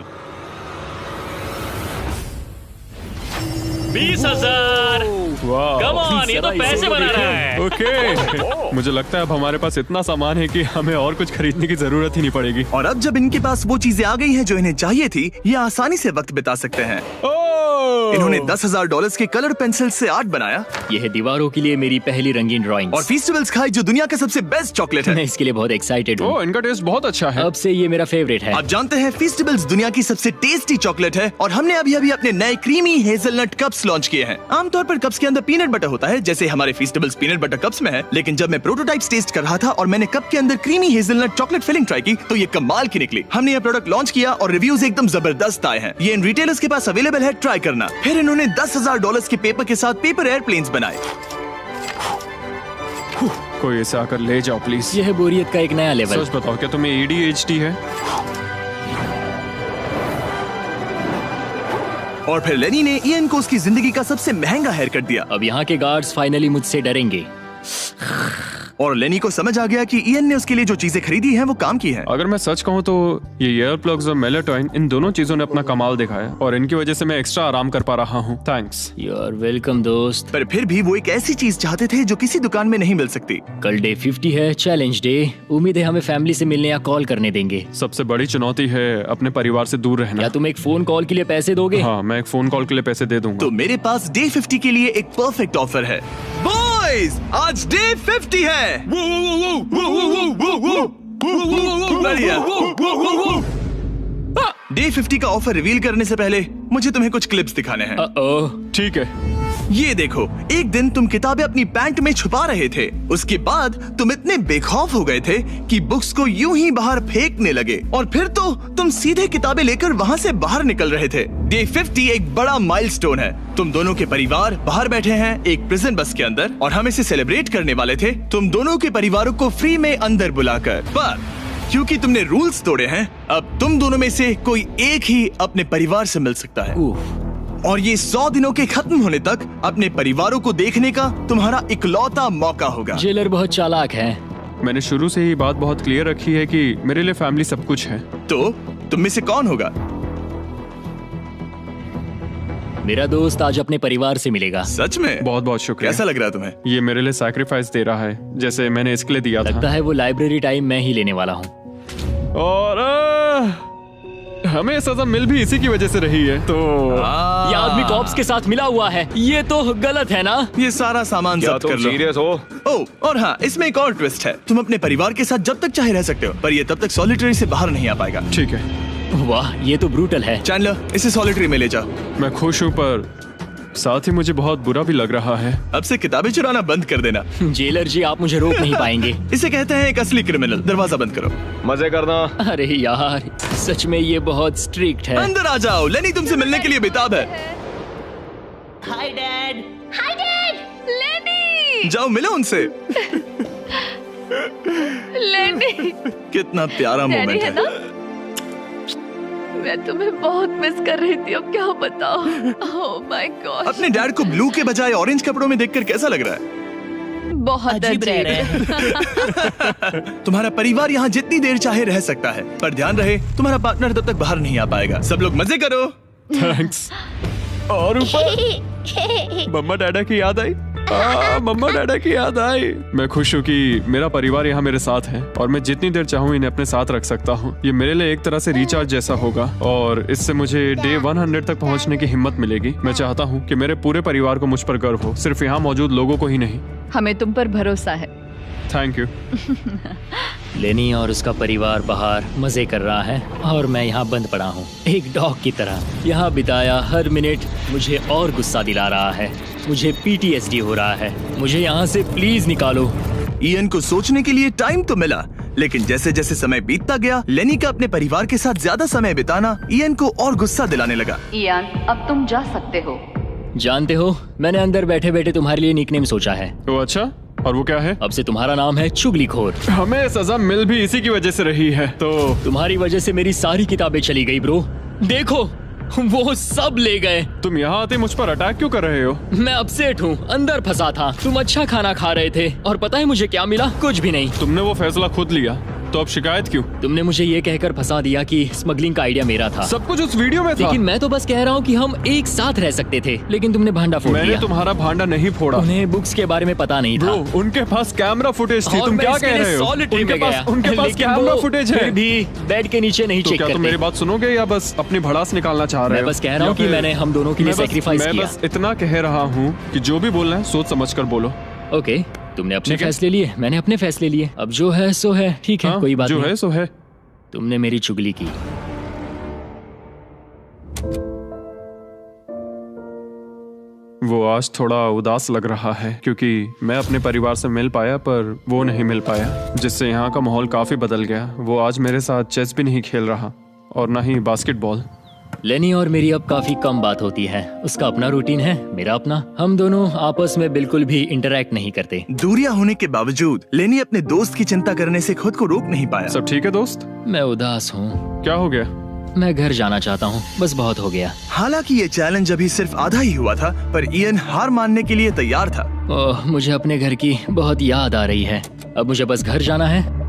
20,000। वाह। कम ऑन, ये तो जरा पैसे इसे बना देखो। रहा है। ओके। मुझे लगता है अब हमारे पास इतना सामान है कि हमें और कुछ खरीदने की जरूरत ही नहीं पड़ेगी। और अब जब इनके पास वो चीजें आ गई हैं जो इन्हें चाहिए थी, ये आसानी से वक्त बिता सकते हैं। इन्होंने $10,000 के कलर पेंसिल से आर्ट बनाया यह है दीवारों के लिए मेरी पहली रंगीन ड्राइंग। और फेस्टिवल्स खाई, जो दुनिया का सबसे बेस्ट चॉकलेट है। मैं इसके लिए बहुत एक्साइटेड हूँ। ओह, इनका टेस्ट बहुत अच्छा है। अब से ये मेरा फेवरेट है। आप जानते हैं फेस्टिवल्स दुनिया की सबसे टेस्टी चॉकलेट है, और हमने अभी अभी अपने नए क्रीमी हेजलनट कप्स लॉन्च किए हैं। आमतौर पर कप्स के अंदर पीनट बटर होता है, जैसे हमारे फेस्टिवल्स पीनट बटर कप्स में है, लेकिन जब मैं प्रोटोटाइप्स टेस्ट कर रहा था और मैंने कप के अंदर creamy hazelnut chocolate filling try की, तो ये कमाल की निकली। हमने ये प्रोडक्ट लॉन्च किया और रिव्यूज एकदम जबरदस्त आए हैं। ये इन रिटेलर्स के पास अवेलेबल है, ट्राई करना। फिर इन्होंने $10,000 के पेपर के साथ पेपर एयरप्लेन्स बनाए। कोई इसे आकर ले जाओ प्लीज। यह है बोरियत का एक नया लेवल। सच बताओ, क्या तुम्हें ADHD है? और फिर लेनी ने ईएन को उसकी जिंदगी का सबसे महंगा हेयर कट दिया। अब यहाँ के गार्ड्स फाइनली मुझसे डरेंगे। और लेनी को समझ आ गया कि ईएन ने उसके लिए जो चीजें खरीदी हैं वो काम की हैं। अगर मैं सच कहूँ तो ये ईयर प्लग्स और मेलाटोनिन, इन दोनों चीजों ने अपना कमाल दिखाया, और इनकी वजह से मैं एक्स्ट्रा आराम कर पा रहा हूँ। थैंक्स। यू आर वेलकम दोस्त। पर फिर भी वो एक ऐसी चीज चाहते थे जो किसी दुकान में नहीं मिल सकती। कल डे 50 है, चैलेंज डे। उम्मीद है हमें फैमिली से मिलने या कॉल करने देंगे। सबसे बड़ी चुनौती है अपने परिवार से दूर रहना। क्या तुम एक फोन कॉल के लिए पैसे दोगे? हाँ, मैं एक फोन कॉल के लिए पैसे दे दूंगा। तो मेरे पास डे 50 के लिए एक परफेक्ट ऑफर है। बॉयज, आज डे 50 है। बढ़िया। डे 50 का ऑफर रिवील करने से पहले मुझे तुम्हें कुछ क्लिप्स दिखाने हैं। ओह, ठीक है। ये देखो, एक दिन तुम किताबें अपनी पैंट में छुपा रहे थे। उसके बाद तुम इतने बेखौफ हो गए थे कि बुक्स को यूं ही बाहर फेंकने लगे, और फिर तो तुम सीधे किताबें लेकर वहाँ से बाहर निकल रहे थे। डे 50 एक बड़ा माइलस्टोन है। तुम दोनों के परिवार बाहर बैठे हैं एक प्रिजन बस के अंदर, और हम इसे सेलिब्रेट करने वाले थे तुम दोनों के परिवारों को फ्री में अंदर बुलाकर। पर क्योंकि तुमने रूल्स तोड़े हैं, अब तुम दोनों में से कोई एक ही अपने परिवार से मिल सकता है। और ये 100 दिनों के खत्म होने तक अपने परिवारों को देखने का तुम्हारा इकलौता मौका होगा। जेलर बहुत चालाक है। मैंने शुरू से ही बात बहुत क्लियर रखी है कि मेरे लिए फैमिली सब कुछ है। तो तुम में से कौन होगा? मेरा दोस्त आज अपने परिवार से मिलेगा। सच में? बहुत बहुत शुक्रिया। कैसा लग रहा है तुम्हें? ये मेरे लिए सैक्रिफाइस दे रहा है, जैसे मैंने इसके लिए दिया लगता था। है वो लाइब्रेरी टाइम मैं ही लेने वाला हूँ। और हमें सजा मिल भी इसी की वजह से रही है। तो ये आदमी कॉप्स के साथ मिला हुआ है, ये तो गलत है ना? ये सारा सामान जब्त कर लो। सीरियस हो? ओह, और हाँ, इसमें एक और ट्विस्ट है। तुम अपने परिवार के साथ जब तक चाहे रह सकते हो, पर ये तब तक सॉलिटरी से बाहर नहीं आ पाएगा। ठीक है। वाह, ये तो ब्रूटल है। चैंडलर, इसे सॉलिटरी में ले जाओ। मैं खुश हूँ पर साथ ही मुझे बहुत बुरा भी लग रहा है। अब से किताबें चुराना बंद कर देना। जेलर जी, आप मुझे रोक नहीं पाएंगे। इसे कहते हैं एक असली क्रिमिनल। दरवाजा बंद करो। मजे करना। अरे यार, सच में ये बहुत स्ट्रिक्ट है। अंदर आ जाओ, लेनी तुमसे मिलने के लिए बेताब है। Hi dad. Hi dad. लेनी। जाओ मिलो उनसे। लेनी। कितना प्यारा डैडी मोमेंट है है। ना? मैं तुम्हें बहुत मिस कर रही थी, अब क्या बताओ। Oh my God. अपने डैड को ब्लू के बजाय ऑरेंज कपड़ों में देखकर कैसा लग रहा है? बहुत अजीब है। तुम्हारा परिवार यहाँ जितनी देर चाहे रह सकता है, पर ध्यान रहे तुम्हारा पार्टनर तब तक बाहर नहीं आ पाएगा। सब लोग मजे करो। थैंक्स। और ऊपर मम्मा डैडा की याद आई। मम्मा डैडा की याद आई। मैं खुश हूँ कि मेरा परिवार यहाँ मेरे साथ है और मैं जितनी देर चाहूँ इन्हें अपने साथ रख सकता हूँ। ये मेरे लिए एक तरह से रिचार्ज जैसा होगा और इससे मुझे डे 100 तक पहुँचने की हिम्मत मिलेगी। मैं चाहता हूँ कि मेरे पूरे परिवार को मुझ पर गर्व हो, सिर्फ यहाँ मौजूद लोगों को ही नहीं। हमें तुम पर भरोसा है। Thank you. लेनी और उसका परिवार बाहर मजे कर रहा है और मैं यहाँ बंद पड़ा हूँ, एक डॉग की तरह। यहाँ बिताया हर मिनट मुझे और गुस्सा दिला रहा है। मुझे PTSD हो रहा है। मुझे यहाँ से प्लीज निकालो। इयन को सोचने के लिए टाइम तो मिला, लेकिन जैसे जैसे समय बीतता गया, लेनी का अपने परिवार के साथ ज्यादा समय बिताना इयन को और गुस्सा दिलाने लगा। इयान, अब तुम जा सकते हो। जानते हो, मैंने अंदर बैठे बैठे तुम्हारे लिए निकनेम सोचा है। तो अच्छा, और वो क्या है? अब से तुम्हारा नाम है चुगलीखोर। हमें सजा मिल भी इसी की वजह से रही है। तो तुम्हारी वजह से मेरी सारी किताबें चली गई ब्रो। देखो, वो सब ले गए। तुम यहाँ आते मुझ पर अटैक क्यों कर रहे हो? मैं अपसेट हूँ, अंदर फंसा था। तुम अच्छा खाना खा रहे थे और पता है मुझे क्या मिला? कुछ भी नहीं। तुमने वो फैसला खुद लिया, तो अब शिकायत क्यों? तुमने मुझे ये कहकर फंसा दिया कि स्मगलिंग का आइडिया मेरा था। सब कुछ उस वीडियो में था। लेकिन मैं तो बस कह रहा हूँ कि हम एक साथ रह सकते थे, लेकिन तुमने भांडा फोड़ मैंने दिया। तुम्हारा भांडा नहीं फोड़ा। उन्हें बुक्स के बारे में पता नहीं था। ब्रो, उनके पास कैमरा फुटेज थी। और तुम मैं क्या इसके कह लिए रहे हो? सॉलिटरी में गया। उनके पास लेकिन कैमरा वो फुटेज है। फिर भी बेड के नीचे नहीं तो चेक क्या तुम करते। मेरी बात सुनोगे या बस अपनी भड़ास निकालना चाह रहे हो? मैं बस कह रहा हूँ या कि फिर- मैंने हम दोनों के लिए सैक्रिफाइस मैं किया। बस इतना कह रहा हूँ कि जो भी बोलना है सोच समझ कर बोलो। ओके, तुमने अपने ठीक है। फैसले लिए, मैंने अपने फैसले लिए। अब जो है सो है, ठीक है, हाँ, कोई बात जो नहीं। है सो है। तुमने मेरी चुगली की। वो आज थोड़ा उदास लग रहा है क्योंकि मैं अपने परिवार से मिल पाया पर वो नहीं मिल पाया, जिससे यहाँ का माहौल काफी बदल गया। वो आज मेरे साथ चेस भी नहीं खेल रहा और ना ही बास्केटबॉल। लेनी और मेरी अब काफी कम बात होती है। उसका अपना रूटीन है, मेरा अपना। हम दोनों आपस में बिल्कुल भी इंटरैक्ट नहीं करते। दूरियां होने के बावजूद लेनी अपने दोस्त की चिंता करने से खुद को रोक नहीं पाया। सब ठीक है दोस्त? मैं उदास हूँ। क्या हो गया? मैं घर जाना चाहता हूँ, बस बहुत हो गया। हालांकि ये चैलेंज अभी सिर्फ आधा ही हुआ था, पर इयन हार मानने के लिए तैयार था। ओह, मुझे अपने घर की बहुत याद आ रही है। अब मुझे बस घर जाना है।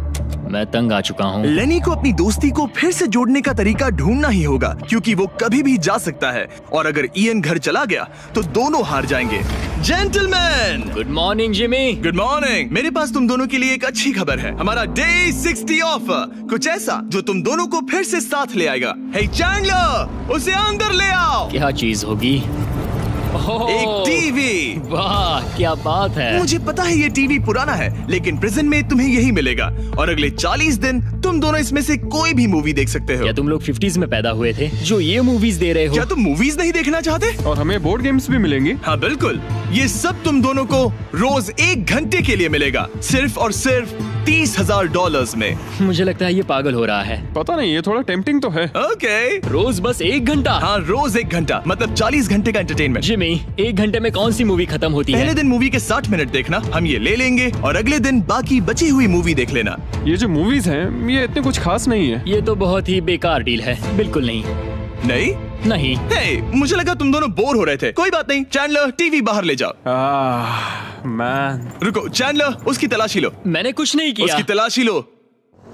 मैं तंग आ चुका हूँ। लेनी को अपनी दोस्ती को फिर से जोड़ने का तरीका ढूंढना ही होगा, क्योंकि वो कभी भी जा सकता है और अगर इयन घर चला गया तो दोनों हार जाएंगे। Gentleman, good morning Jimmy. Good morning. मेरे पास तुम दोनों के लिए एक अच्छी खबर है। हमारा डे 60 ऑफर, कुछ ऐसा जो तुम दोनों को फिर से साथ ले आएगा। हे चैंडलर, उसे अंदर ले आओ। क्या चीज होगी? ओह, एक टीवी। वाह, क्या बात है। मुझे पता है ये टीवी पुराना है, लेकिन प्रिजन में तुम्हें यही मिलेगा और अगले 40 दिन तुम दोनों इसमें से कोई भी मूवी देख सकते हो। क्या तुम लोग 50s में पैदा हुए थे जो ये मूवीज दे रहे हो? क्या तुम मूवीज नहीं देखना चाहते? और हमें बोर्ड गेम्स भी मिलेंगी। हाँ बिल्कुल, ये सब तुम दोनों को रोज 1 घंटे के लिए मिलेगा, सिर्फ और सिर्फ $30,000 में। मुझे लगता है ये पागल हो रहा है। पता नहीं, ये थोड़ा टेम्पटिंग तो है। ओके, रोज बस 1 घंटा? हाँ रोज 1 घंटा, मतलब 40 घंटे का एंटरटेनमेंट। जिमी, 1 घंटे में कौन सी मूवी खत्म होती पहले है? दिन मूवी के 60 मिनट देखना, हम ये ले लेंगे और अगले दिन बाकी बची हुई मूवी देख लेना। ये जो मूवीज हैं ये इतने कुछ खास नहीं है। ये तो बहुत ही बेकार डील है। बिल्कुल नहीं। नहीं नहीं। हे, मुझे लगा तुम दोनों बोर हो रहे थे। कोई बात नहीं, चैंडलर टीवी बाहर ले जाओ। मैन, रुको चैंडलर, उसकी तलाशी लो। मैंने कुछ नहीं किया। उसकी तलाशी लो।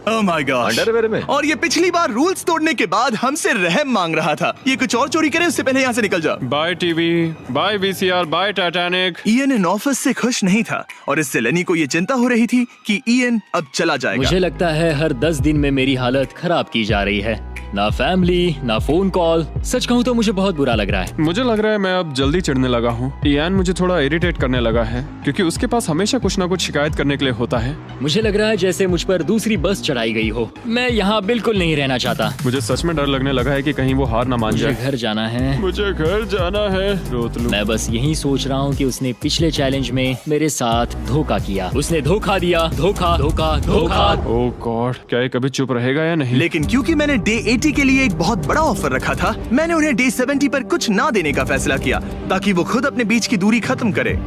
Oh my gosh! अंडरवेयर में? और ये पिछली बार रूल्स तोड़ने के बाद हमसे रहम मांग रहा था। ये कुछ और चोरी करे उससे पहले यहाँ से निकल जाओ। Bye TV, bye VCR, bye Titanic. Ian इन ऑफिस से खुश नहीं था और इससे लेनी को ये चिंता हो रही थी कि इयन अब चला जाएगा। मुझे लगता है हर 10 दिन में मेरी हालत खराब की जा रही है। ना फैमिली, ना फोन कॉल। सच कहूँ तो मुझे बहुत बुरा लग रहा है। मुझे लग रहा है मैं अब जल्दी चिढ़ने लगा हूँ। इयान मुझे थोड़ा इरिटेट करने लगा है क्योंकि उसके पास हमेशा कुछ ना कुछ शिकायत करने के लिए होता है। मुझे लग रहा है जैसे मुझ पर दूसरी बस चढ़ाई गई हो। मैं यहाँ बिल्कुल नहीं रहना चाहता। मुझे सच में डर लगने लगा है कि कहीं वो हार ना मान मुझे जाए। घर जाना है। मुझे घर जाना है। रोतलू। मैं बस यही सोच रहा हूँ कि उसने पिछले चैलेंज में मेरे साथ धोखा किया। उसने धोखा दिया। धोखा धोखा धोखा। ओह गॉड, क्या ये कभी चुप रहेगा या नहीं? लेकिन क्योंकि मैंने डे 80 के लिए एक बहुत बड़ा ऑफर रखा था, मैंने उन्हें डे 70 पर कुछ ना देने का फैसला किया ताकि वो खुद अपने बीच की दूरी खत्म करे।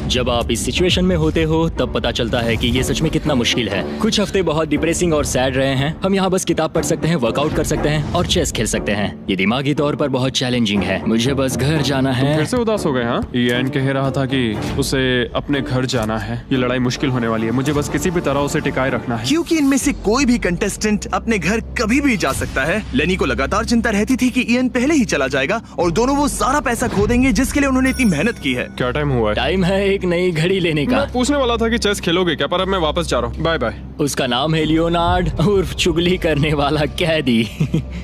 जब आप इस सिचुएशन में होते हो तब पता चलता है कि ये सच में कितना मुश्किल है। कुछ हफ्ते बहुत डिप्रेसिंग और सैड रहे हैं। हम यहाँ बस किताब पढ़ सकते हैं, वर्कआउट कर सकते हैं और चेस खेल सकते हैं। ये दिमागी तौर पर बहुत चैलेंजिंग है। मुझे बस घर जाना है। फिर से उदास हो गए? हाँ, ईएन कह रहा था कि उसे अपने घर जाना है। ये लड़ाई मुश्किल होने वाली है। मुझे बस किसी भी तरह उसे टिकाए रखना है। क्योंकि इनमें से कोई भी कंटेस्टेंट अपने घर कभी भी जा सकता है। लेनी को लगातार चिंता रहती थी कि ईएन पहले ही चला जाएगा और दोनों वो सारा पैसा खो देंगे जिसके लिए उन्होंने इतनी मेहनत की है। क्या टाइम हुआ है? टाइम है एक नई घड़ी लेने का। मैं पूछने वाला था कि चेस खेलोगे क्या, पर अब मैं वापस जा रहा हूँ। Bye bye. उसका नाम है लियोनार्ड उर्फ चुगली करने वाला कैदी।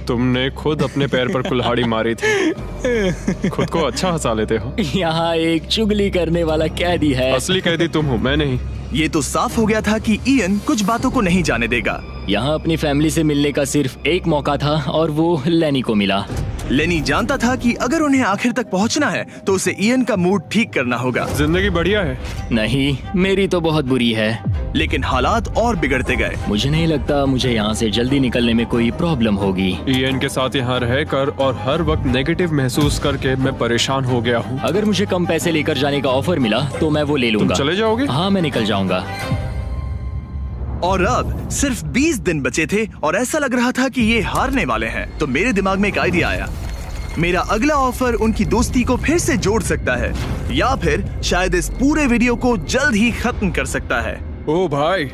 तुमने खुद अपने पैर पर कुल्हाड़ी मारी थी। खुद को अच्छा हंसा लेते हो। यहाँ एक चुगली करने वाला कैदी है। असली कैदी तुम हो, मैं नहीं। ये तो साफ हो गया था कि ईएन कुछ बातों को नहीं जाने देगा। यहाँ अपनी फैमिली से मिलने का सिर्फ एक मौका था और वो लेनी को मिला। लेनी जानता था कि अगर उन्हें आखिर तक पहुंचना है तो उसे ईएन का मूड ठीक करना होगा। जिंदगी बढ़िया है। नहीं, मेरी तो बहुत बुरी है। लेकिन हालात और बिगड़ते गए। मुझे नहीं लगता मुझे यहाँ से जल्दी निकलने में कोई प्रॉब्लम होगी। ईएन के साथ यहाँ रहकर और हर वक्त नेगेटिव महसूस करके मैं परेशान हो गया हूँ। अगर मुझे कम पैसे लेकर जाने का ऑफर मिला तो मैं वो ले लूंगा। चले जाओगे? हाँ, मैं निकल जाऊंगा। और अब सिर्फ 20 दिन बचे थे और ऐसा लग रहा था कि ये हारने वाले हैं। तो मेरे दिमाग में एक आइडिया आया। मेरा अगला ऑफर उनकी दोस्ती को फिर से जोड़ सकता है या फिर शायद इस पूरे वीडियो को जल्द ही खत्म कर सकता है। ओ भाई,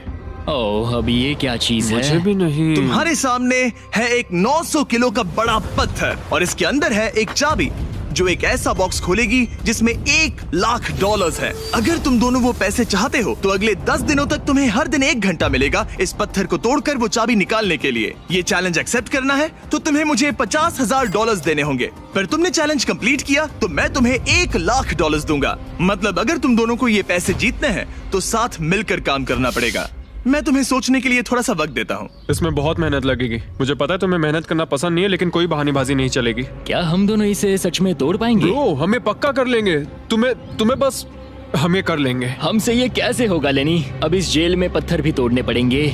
ओह, अब ये क्या चीज मुझे है? भी नहीं। तुम्हारे सामने है एक 900 किलो का बड़ा पत्थर और इसके अंदर है एक चाबी जो एक ऐसा बॉक्स खोलेगी जिसमें $1,00,000 है। अगर तुम दोनों वो पैसे चाहते हो तो अगले 10 दिनों तक तुम्हें हर दिन 1 घंटा मिलेगा इस पत्थर को तोड़कर वो चाबी निकालने के लिए। ये चैलेंज एक्सेप्ट करना है तो तुम्हें मुझे $50,000 देने होंगे, पर तुमने चैलेंज कंप्लीट किया तो मैं तुम्हें $1,00,000 दूंगा। मतलब अगर तुम दोनों को ये पैसे जीतने हैं तो साथ मिलकर काम करना पड़ेगा। मैं तुम्हें सोचने के लिए थोड़ा सा वक्त देता हूँ। इसमें बहुत मेहनत लगेगी। मुझे पता है तुम्हें मेहनत करना पसंद नहीं है, लेकिन कोई बहानेबाजी नहीं चलेगी। क्या हम दोनों इसे सच में तोड़ पाएंगे? ब्रो, हमें पक्का कर लेंगे। तुम्हें बस हमें कर लेंगे। हमसे ये कैसे होगा लेनी? अब इस जेल में पत्थर भी तोड़ने पड़ेंगे।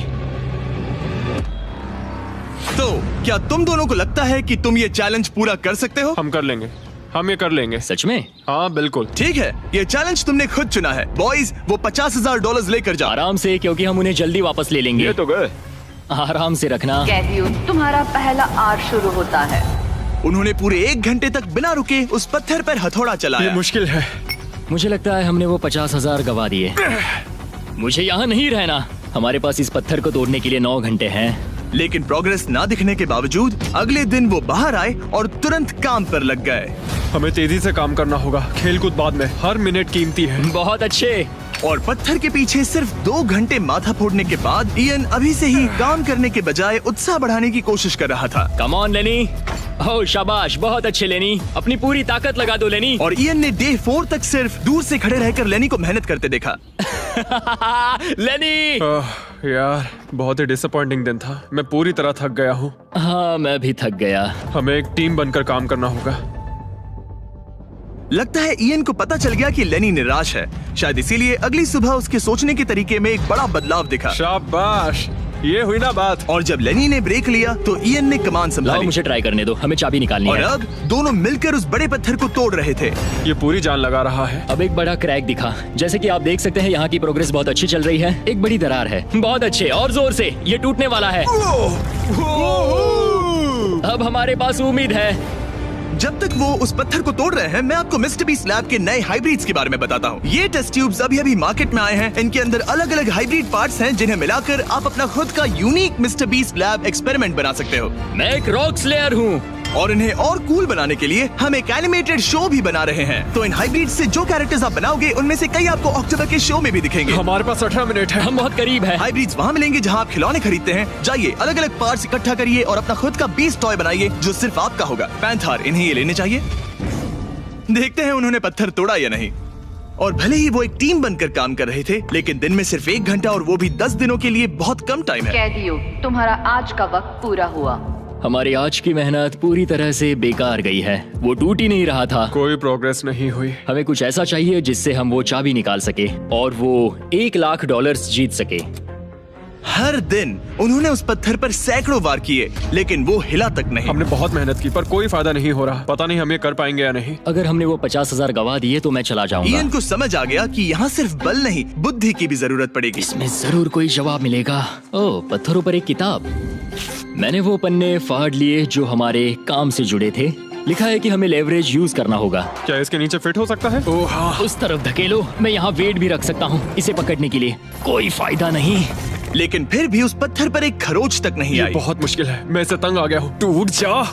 तो क्या तुम दोनों को लगता है कि तुम ये चैलेंज पूरा कर सकते हो? हम कर लेंगे। हम ये कर लेंगे। सच में? हाँ बिल्कुल। ठीक है, ये चैलेंज तुमने खुद चुना है। बॉयज, वो $50,000 लेकर जाओ। आराम से, क्योंकि हम उन्हें जल्दी वापस ले लेंगे। ये तो गए। आराम से रखना। कैदियों, तुम्हारा पहला आर शुरू होता है। उन्होंने पूरे 1 घंटे तक बिना रुके उस पत्थर पर हथौड़ा ये चलाया। मुश्किल है। मुझे लगता है हमने वो 50,000 गवा दिए। मुझे यहाँ नहीं रहना। हमारे पास इस पत्थर को तोड़ने के लिए 9 घंटे हैं। लेकिन प्रोग्रेस ना दिखने के बावजूद अगले दिन वो बाहर आए और तुरंत काम पर लग गए। हमें तेजी से काम करना होगा। खेलकूद बाद में, हर मिनट कीमती है। बहुत अच्छे। और पत्थर के पीछे सिर्फ 2 घंटे माथा फोड़ने के बाद ईएन अभी से ही काम करने के बजाय उत्साह बढ़ाने की कोशिश कर रहा था। कम ऑन लेनी। ओह शाबाश, बहुत अच्छे लेनी। अपनी पूरी ताकत लगा दो लेनी। और ईएन ने डे 4 तक सिर्फ दूर से खड़े रहकर लेनी को मेहनत करते देखा। लेनी। यार, बहुत ही डिसअपॉइंटिंग दिन था। मैं पूरी तरह थक गया हूँ। हाँ, मैं भी थक गया। हमें एक टीम बनकर काम करना होगा। लगता है ईएन को पता चल गया कि लेनी निराश है। शायद इसीलिए अगली सुबह उसके सोचने के तरीके में एक बड़ा बदलाव दिखा। शाबाश, ये हुई ना बात। और जब लेनी ने ब्रेक लिया तो ईएन ने कमान लाओ, संभाली मुझे ट्राई करने दो। हमें चाबी निकालनी और है। अब दोनों मिलकर उस बड़े पत्थर को तोड़ रहे थे। ये पूरी जान लगा रहा है। अब एक बड़ा क्रैक दिखा। जैसे कि आप देख सकते हैं, यहाँ की प्रोग्रेस बहुत अच्छी चल रही है। एक बड़ी दरार है। बहुत अच्छे, और जोर से। ये टूटने वाला है। अब हमारे पास उम्मीद है। जब तक वो उस पत्थर को तोड़ रहे हैं, मैं आपको मिस्टर बीस्ट लैब के नए हाइब्रिड्स के बारे में बताता हूँ। ये टेस्ट ट्यूब्स अभी मार्केट में आए हैं। इनके अंदर अलग अलग हाइब्रिड पार्ट्स हैं जिन्हें मिलाकर आप अपना खुद का unique mister beast lab experiment बना सकते हो। मैं एक रॉक स्लेयर हूँ। और इन्हें और कूल बनाने के लिए हम एक एनिमेटेड शो भी बना रहे हैं। तो इन हाइब्रिड से जो कैरेक्टर्स आप बनाओगे उनमें से कई आपको अक्टूबर के शो में भी दिखेंगे। हमारे पास 18 मिनट है। हम बहुत करीब है। हाइब्रिड्स वहाँ मिलेंगे जहाँ आप खिलौने खरीदते हैं। जाइए, अलग अलग पार्ट्स इकट्ठा करिए और अपना खुद का बीस्ट टॉय बनाइए जो सिर्फ आपका होगा। पैंथर, इन्हें ये लेने चाहिए। देखते हैं उन्होंने पत्थर तोड़ा या नहीं। और भले ही वो एक टीम बनकर काम कर रहे थे, लेकिन दिन में सिर्फ 1 घंटा और वो भी 10 दिनों के लिए बहुत कम टाइम है। कैदियों, तुम्हारा आज का वक्त पूरा हुआ। हमारी आज की मेहनत पूरी तरह से बेकार गई है। वो टूट ही नहीं रहा था। कोई प्रोग्रेस नहीं हुई। हमें कुछ ऐसा चाहिए जिससे हम वो चाबी निकाल सके और वो $1 लाख जीत सके। हर दिन उन्होंने उस पत्थर पर सैकड़ों वार किए, लेकिन वो हिला तक नहीं। हमने बहुत मेहनत की पर कोई फायदा नहीं हो रहा। पता नहीं हम ये कर पाएंगे या नहीं। अगर हमने वो 50,000 गवा दिए तो मैं चला जाऊंगा। इयन को समझ आ गया कि यहाँ सिर्फ बल नहीं, बुद्धि की भी जरूरत पड़ेगी। इसमें जरूर कोई जवाब मिलेगा। ओह, पत्थरों पर एक किताब। मैंने वो पन्ने फाड़ लिए जो हमारे काम से जुड़े थे। लिखा है कि हमें लेवरेज यूज करना होगा। क्या इसके नीचे फिट हो सकता है? ओह हाँ। उस तरफ धकेलो। मैं यहाँ वेट भी रख सकता हूँ इसे पकड़ने के लिए। कोई फायदा नहीं। लेकिन फिर भी उस पत्थर पर एक खरोच तक नहीं आई। बहुत मुश्किल है। मैं इसे तंग आ गया हूँ। टूट जा।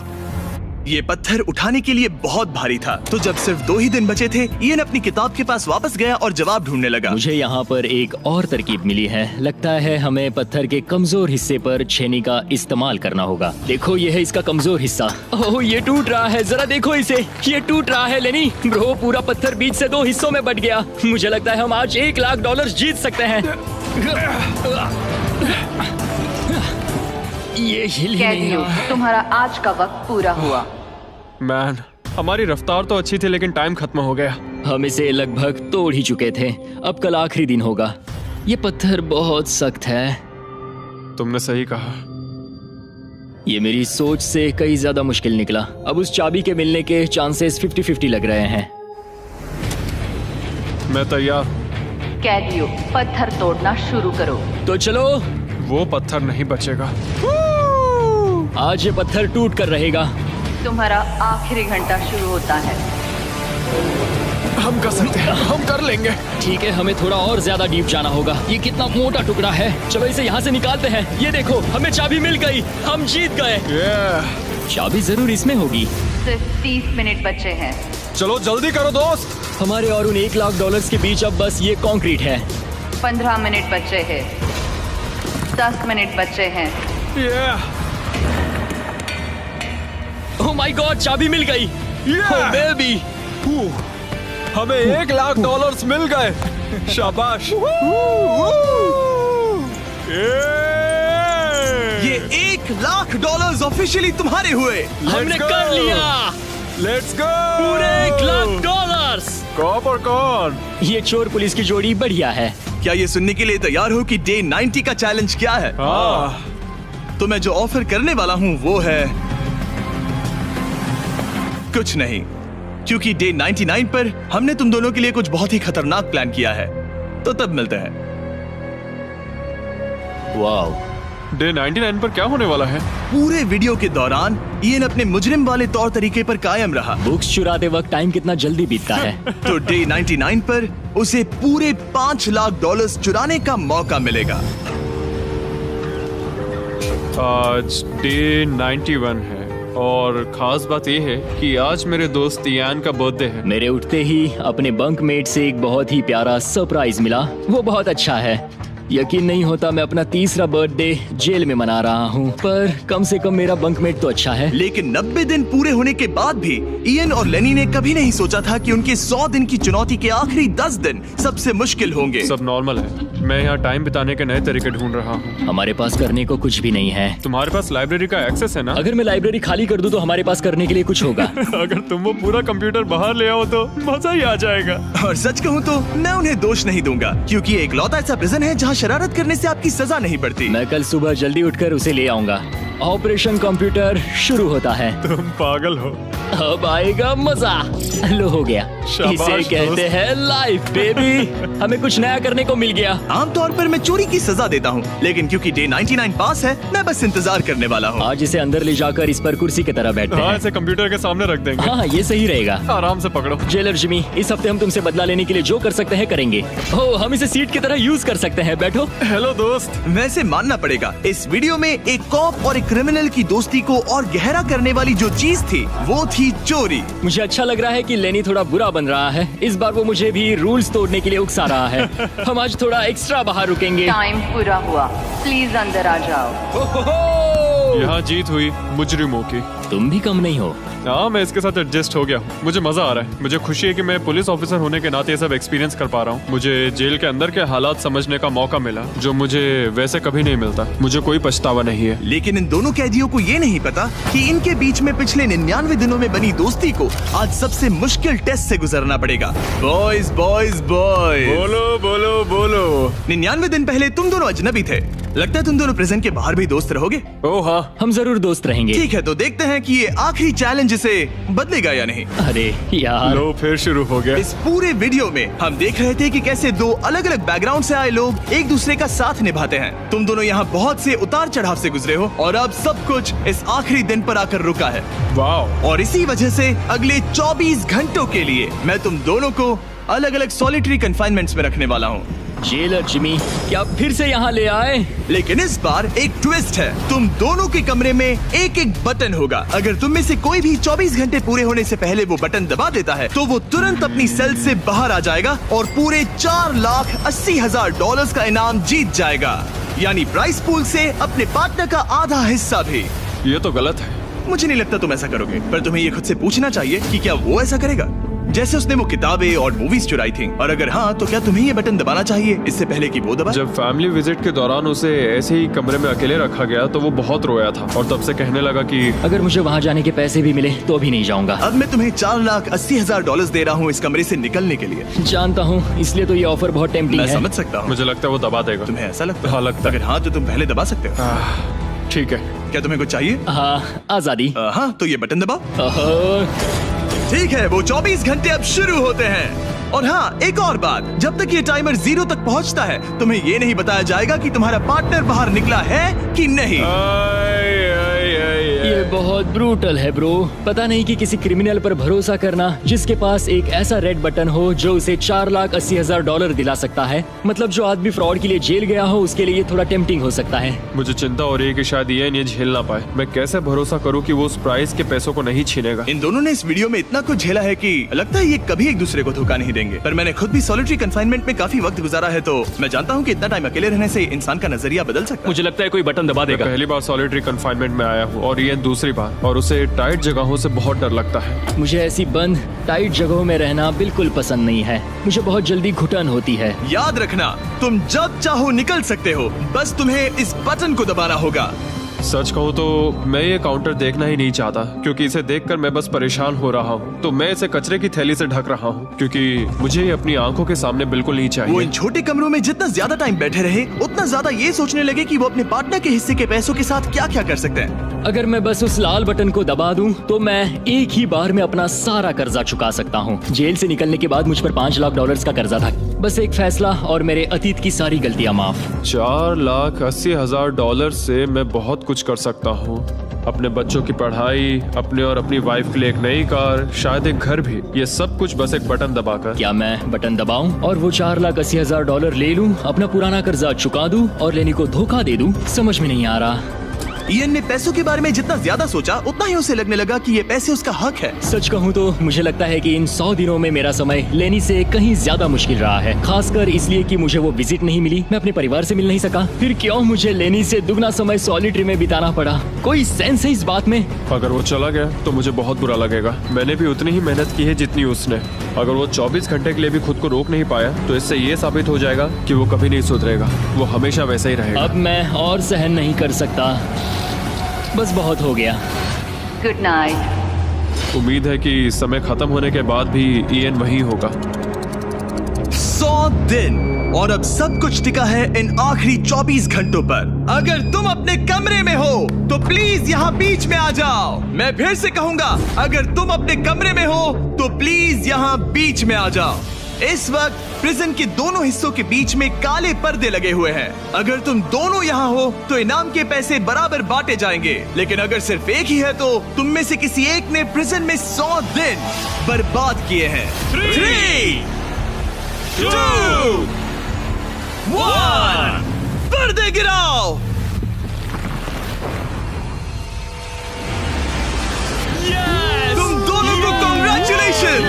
ये पत्थर उठाने के लिए बहुत भारी था। तो जब सिर्फ 2 ही दिन बचे थे, इयन अपनी किताब के पास वापस गया और जवाब ढूंढने लगा। मुझे यहाँ पर एक और तरकीब मिली है। लगता है हमें पत्थर के कमजोर हिस्से पर छेनी का इस्तेमाल करना होगा। देखो, ये है इसका कमजोर हिस्सा। ओह, ये टूट रहा है। जरा देखो इसे। ये टूट रहा है लेनी। ब्रो, पूरा पत्थर बीच से 2 हिस्सों में बट गया। मुझे लगता है हम आज $1 लाख जीत सकते हैं। ये हिल ही नहीं कैदियों, रहा। तुम्हारा आज का वक्त पूरा हुआ। मैन, हमारी रफ्तार तो अच्छी थी लेकिन टाइम खत्म हो गया। हम इसे लगभग तोड़ ही चुके थे। अब कल आखिरी दिन होगा। ये पत्थर बहुत सख्त है। तुमने सही कहा। ये मेरी सोच से कई ज्यादा मुश्किल निकला। अब उस चाबी के मिलने के चांसेस 50-50 लग रहे हैं। मैं तैयार हूँ। कैदियों, पत्थर तोड़ना शुरू करो। तो चलो। वो पत्थर नहीं बचेगा। आज ये पत्थर टूट कर रहेगा। तुम्हारा आखिरी घंटा शुरू होता है। हम कर सकते हैं। हम कर लेंगे। ठीक है, हमें थोड़ा और ज्यादा डीप जाना होगा। ये कितना मोटा टुकड़ा है। चलो इसे यहाँ से निकालते हैं। ये देखो, हमें चाबी मिल गई। हम जीत गए। चाबी जरूर इसमें होगी। सिर्फ 30 मिनट बचे हैं। चलो जल्दी करो दोस्त। हमारे और उन $1 लाख के बीच अब बस ये कंक्रीट है। 15 मिनट बचे हैं। 10 मिनट बचे हैं। ओह माय गॉड, चाबी मिल गई। ओह बेबी, हमें $1 लाख मिल गए। शाबाश। ये $1 लाख ऑफिशियली तुम्हारे हुए। हमने कर लिया। Let's go. पूरे $1 लाख। कौन और कौन? ये चोर पुलिस की जोड़ी बढ़िया है। क्या ये सुनने के लिए तैयार हो कि डे 90 का चैलेंज क्या है? तो मैं जो ऑफर करने वाला हूँ वो है कुछ नहीं, क्योंकि डे 99 पर हमने तुम दोनों के लिए कुछ बहुत ही खतरनाक प्लान किया है। तो तब मिलते हैं। वाओ, डे 99 पर क्या होने वाला है? पूरे वीडियो के दौरान इयन अपने मुजरिम वाले तौर तरीके पर कायम रहा। बुक्स चुराते वक्त टाइम कितना जल्दी बीतता है। तो डे 99 पर उसे पूरे $5 लाख चुराने का मौका मिलेगा। आज डे 91 है और खास बात यह है कि आज मेरे दोस्त इयान का बर्थडे है। मेरे उठते ही अपने बंकमेट से एक बहुत ही प्यारा सरप्राइज मिला। वो बहुत अच्छा है। यकीन नहीं होता मैं अपना 3रा बर्थडे जेल में मना रहा हूँ, पर कम से कम मेरा बंकमेट तो अच्छा है। लेकिन 90 दिन पूरे होने के बाद भी इयन और लेनी ने कभी नहीं सोचा था कि उनके 100 दिन की चुनौती के आखिरी 10 दिन सबसे मुश्किल होंगे। सब नॉर्मल है। मैं यहाँ टाइम बिताने के नए तरीके ढूंढ रहा हूँ। हमारे पास करने को कुछ भी नहीं है। तुम्हारे पास लाइब्रेरी का एक्सेस है ना? अगर मैं लाइब्रेरी खाली कर दूं तो हमारे पास करने के लिए कुछ होगा। अगर तुम वो पूरा कंप्यूटर बाहर ले आओ तो मजा ही आ जाएगा। और सच कहूँ तो मैं उन्हें दोष नहीं दूंगा, क्योंकि एक लौता ऐसा प्रिजन है जहाँ शरारत करने से आपकी सजा नहीं पड़ती। मैं कल सुबह जल्दी उठकर उसे ले आऊंगा। ऑपरेशन कंप्यूटर शुरू होता है। तुम पागल हो। अब आएगा मजा। लो, हो गया। शाबाश इसे कहते हैं लाइफ बेबी। हमें कुछ नया करने को मिल गया। आमतौर पर मैं चोरी की सजा देता हूँ, लेकिन क्योंकि डे 99 पास है, मैं बस इंतजार करने वाला हूँ। आज इसे अंदर ले जाकर इस पर कुर्सी की तरह बैठते हाँ, हैं। इसे कंप्यूटर के सामने रख देंगे। हाँ, ये सही रहेगा। आराम से पकड़ो। जेलर जिमी, इस हफ्ते हम तुमसे बदला लेने के लिए जो कर सकते हैं करेंगे। ओह, हम इसे सीट की तरह यूज कर सकते हैं। बैठो। हेलो दोस्त। वैसे मानना पड़ेगा, इस वीडियो में एक कॉप और एक क्रिमिनल की दोस्ती को और गहरा करने वाली जो चीज थी वो थी चोरी। मुझे अच्छा लग रहा है कि लेनी थोड़ा बुरा बन रहा है। इस बार वो मुझे भी रूल्स तोड़ने के लिए उकसा रहा है। हम आज थोड़ा एक्स्ट्रा बाहर रुकेंगे। टाइम पूरा हुआ। प्लीज अंदर आ जाओ। यहाँ जीत हुई मुजरिमों की। तुम भी कम नहीं हो। हाँ, मैं इसके साथ एडजस्ट हो गया हूँ। मुझे मजा आ रहा है। मुझे खुशी है कि मैं पुलिस ऑफिसर होने के नाते ये सब एक्सपीरियंस कर पा रहा हूँ। मुझे जेल के अंदर के हालात समझने का मौका मिला, जो मुझे वैसे कभी नहीं मिलता। मुझे कोई पछतावा नहीं है। लेकिन इन दोनों कैदियों को ये नहीं पता कि इनके बीच में पिछले 99 दिनों में बनी दोस्ती को आज सबसे मुश्किल टेस्ट से गुजरना पड़ेगा। बॉयज बॉयज बॉयज, बोलो बोलो बोलो। 99 दिन पहले तुम दोनों अजनबी थे। लगता है तुम दोनों प्रिजन के बाहर भी दोस्त रहोगे। ओह हाँ, हम जरूर दोस्त रहेंगे। ठीक है, तो देखते हैं कि ये आखिरी चैलेंज इसे बदलेगा या नहीं। अरे यार, लो फिर शुरू हो गया। इस पूरे वीडियो में हम देख रहे थे कि कैसे दो अलग अलग बैकग्राउंड से आए लोग एक दूसरे का साथ निभाते हैं। तुम दोनों यहाँ बहुत से उतार चढ़ाव से गुजरे हो और अब सब कुछ इस आखिरी दिन पर आकर रुका है। वाह। और इसी वजह से अगले 24 घंटों के लिए मैं तुम दोनों को अलग अलग सॉलिटरी कन्फाइनमेंट्स में रखने वाला हूँ। जेलर जिमी, क्या फिर से यहाँ ले आए? लेकिन इस बार एक ट्विस्ट है। तुम दोनों के कमरे में एक एक बटन होगा। अगर तुम में से कोई भी 24 घंटे पूरे होने से पहले वो बटन दबा देता है तो वो तुरंत अपनी सेल से बाहर आ जाएगा और पूरे $4,80,000 का इनाम जीत जाएगा, यानी प्राइस पूल से अपने पार्टनर का आधा हिस्सा भी। ये तो गलत है। मुझे नहीं लगता तुम ऐसा करोगे, पर तुम्हें ये खुद से पूछना चाहिए कि क्या वो ऐसा करेगा, जैसे उसने वो किताबें और मूवीज चुराई थी। और अगर हाँ, तो क्या तुम्हें ये बटन दबाना चाहिए इससे पहले कि वो दबाए? जब फैमिली विजिट के दौरान उसे ऐसे ही कमरे में अकेले रखा गया तो वो बहुत रोया था और तब से कहने लगा कि अगर मुझे वहाँ जाने के पैसे भी मिले तो अभी नहीं जाऊंगा। अब मैं तुम्हें $4,80,000 दे रहा हूँ इस कमरे से निकलने के लिए। जानता हूँ, इसलिए तो ये ऑफर बहुत टेम्पटिंग मैं है। समझ सकता हूँ। मुझे लगता है वो दबा देगा। तुम्हें ऐसा लगता है? हाँ, लगता है। अगर हाँ, तो तुम पहले दबा सकते हो। ठीक है। क्या तुम्हें कुछ चाहिए? हाँ, आजादी। हाँ, तो ये बटन दबाओ। ओहो, ठीक है, वो 24 घंटे अब शुरू होते हैं। और हाँ, एक और बात, जब तक ये टाइमर 0 तक पहुंचता है तुम्हें ये नहीं बताया जाएगा कि तुम्हारा पार्टनर बाहर निकला है कि नहीं। ये बहुत ब्रूटल है ब्रो। पता नहीं कि किसी क्रिमिनल पर भरोसा करना जिसके पास एक ऐसा रेड बटन हो जो उसे $4,80,000 दिला सकता है। मतलब जो आदमी फ्रॉड के लिए जेल गया हो उसके लिए ये थोड़ा टेम्पटिंग हो सकता है। मुझे चिंता हो रही है कि शायद ये झेल ना पाए। मैं कैसे भरोसा करूं कि वो उस प्राइस के पैसों को नहीं छीनेगा। इन दोनों ने इस वीडियो में इतना कुछ झेला है कि लगता है ये कभी एक दूसरे को धोखा नहीं देंगे। पर मैंने खुद भी सॉलिटरी कन्फाइनमेंट में काफी वक्त गुजारा है, तो मैं जानता हूँ कि इतना टाइम अकेले रहने से इंसान का नजरिया बदल सकता है। मुझे लगता है कोई बटन दबा देगा। पहली बार सॉलिटरी कन्फाइनमेंट में आया हूँ और ये दूसरी बार, और उसे टाइट जगहों से बहुत डर लगता है। मुझे ऐसी बंद टाइट जगहों में रहना बिल्कुल पसंद नहीं है। मुझे बहुत जल्दी घुटन होती है। याद रखना, तुम जब चाहो निकल सकते हो, बस तुम्हें इस बटन को दबाना होगा। सच कहूँ तो मैं ये काउंटर देखना ही नहीं चाहता, क्योंकि इसे देखकर मैं बस परेशान हो रहा हूँ। तो मैं इसे कचरे की थैली से ढक रहा हूँ, क्योंकि मुझे ये अपनी आंखों के सामने बिल्कुल नहीं वो चाहिए। इन छोटे कमरों में जितना ज्यादा टाइम बैठे रहे उतना ज्यादा ये सोचने लगे कि वो अपने पार्टनर के हिस्से के पैसों के साथ क्या क्या कर सकते हैं। अगर मैं बस उस लाल बटन को दबा दूं, तो मैं एक ही बार में अपना सारा कर्जा चुका सकता हूं। जेल से निकलने के बाद मुझ पर $5 लाख का कर्जा था। बस एक फैसला और मेरे अतीत की सारी गलतियां माफ। $4,80,000 से मैं बहुत कुछ कर सकता हूँ। अपने बच्चों की पढ़ाई, अपने और अपनी वाइफ के लिए एक नई कार, शायद एक घर भी। ये सब कुछ बस एक बटन दबाकर। क्या मैं बटन दबाऊं और वो $4,80,000 ले लूं, अपना पुराना कर्जा चुका दूं और लेनी को धोखा दे दूं? समझ में नहीं आ रहा। इयन ने पैसों के बारे में जितना ज्यादा सोचा उतना ही उसे लगने लगा कि ये पैसे उसका हक है। सच कहूँ तो मुझे लगता है कि इन 100 दिनों में मेरा समय लेनी से कहीं ज्यादा मुश्किल रहा है। खासकर इसलिए कि मुझे वो विजिट नहीं मिली, मैं अपने परिवार से मिल नहीं सका। फिर क्यों मुझे लेनी से दुगना समय सॉलिटरी में बिताना पड़ा? कोई सेंस है इस बात में? अगर वो चला गया तो मुझे बहुत बुरा लगेगा। मैंने भी उतनी ही मेहनत की है जितनी उसने। अगर वो 24 घंटे के लिए भी खुद को रोक नहीं पाया तो इससे ये साबित हो जाएगा कि वो कभी नहीं सुधरेगा। वो हमेशा वैसा ही रहेगा। अब मैं और सहन नहीं कर सकता। बस बहुत हो गया। Good night. उम्मीद है कि समय खत्म होने के बाद भी इयन वही होगा। 100 दिन और अब सब कुछ टिका है इन आखिरी 24 घंटों पर। अगर तुम अपने कमरे में हो तो प्लीज यहाँ बीच में आ जाओ। मैं फिर से कहूंगा, अगर तुम अपने कमरे में हो तो प्लीज यहाँ बीच में आ जाओ। इस वक्त प्रिजन के दोनों हिस्सों के बीच में काले पर्दे लगे हुए हैं। अगर तुम दोनों यहाँ हो तो इनाम के पैसे बराबर बांटे जाएंगे, लेकिन अगर सिर्फ एक ही है तो तुम में से किसी एक ने प्रिजन में 100 दिन बर्बाद किए हैं। 3, 2, 1, पर्दे गिराओ। तुम दोनों को कांग्रेचुलेशन।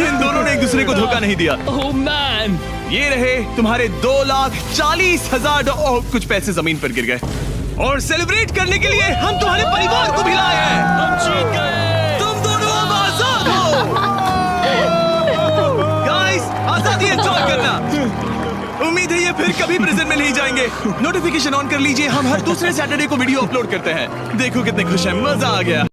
इन दोनों ने एक दूसरे को धोखा नहीं दिया। ओह मैन, ये रहे तुम्हारे $2,40,000। कुछ पैसे जमीन पर गिर गए। और सेलिब्रेट करने के लिए हम तुम्हारे परिवार को भी लाए हैं। हम जीत गए। तुम दोनों अब आजाद हो। गाइस, आजादी एंजॉय करना। उम्मीद है ये फिर कभी प्रिजन में नहीं जाएंगे। नोटिफिकेशन ऑन कर लीजिए, हम हर दूसरे सैटरडे को वीडियो अपलोड करते हैं। देखो कितने खुश हैं, मजा आ गया।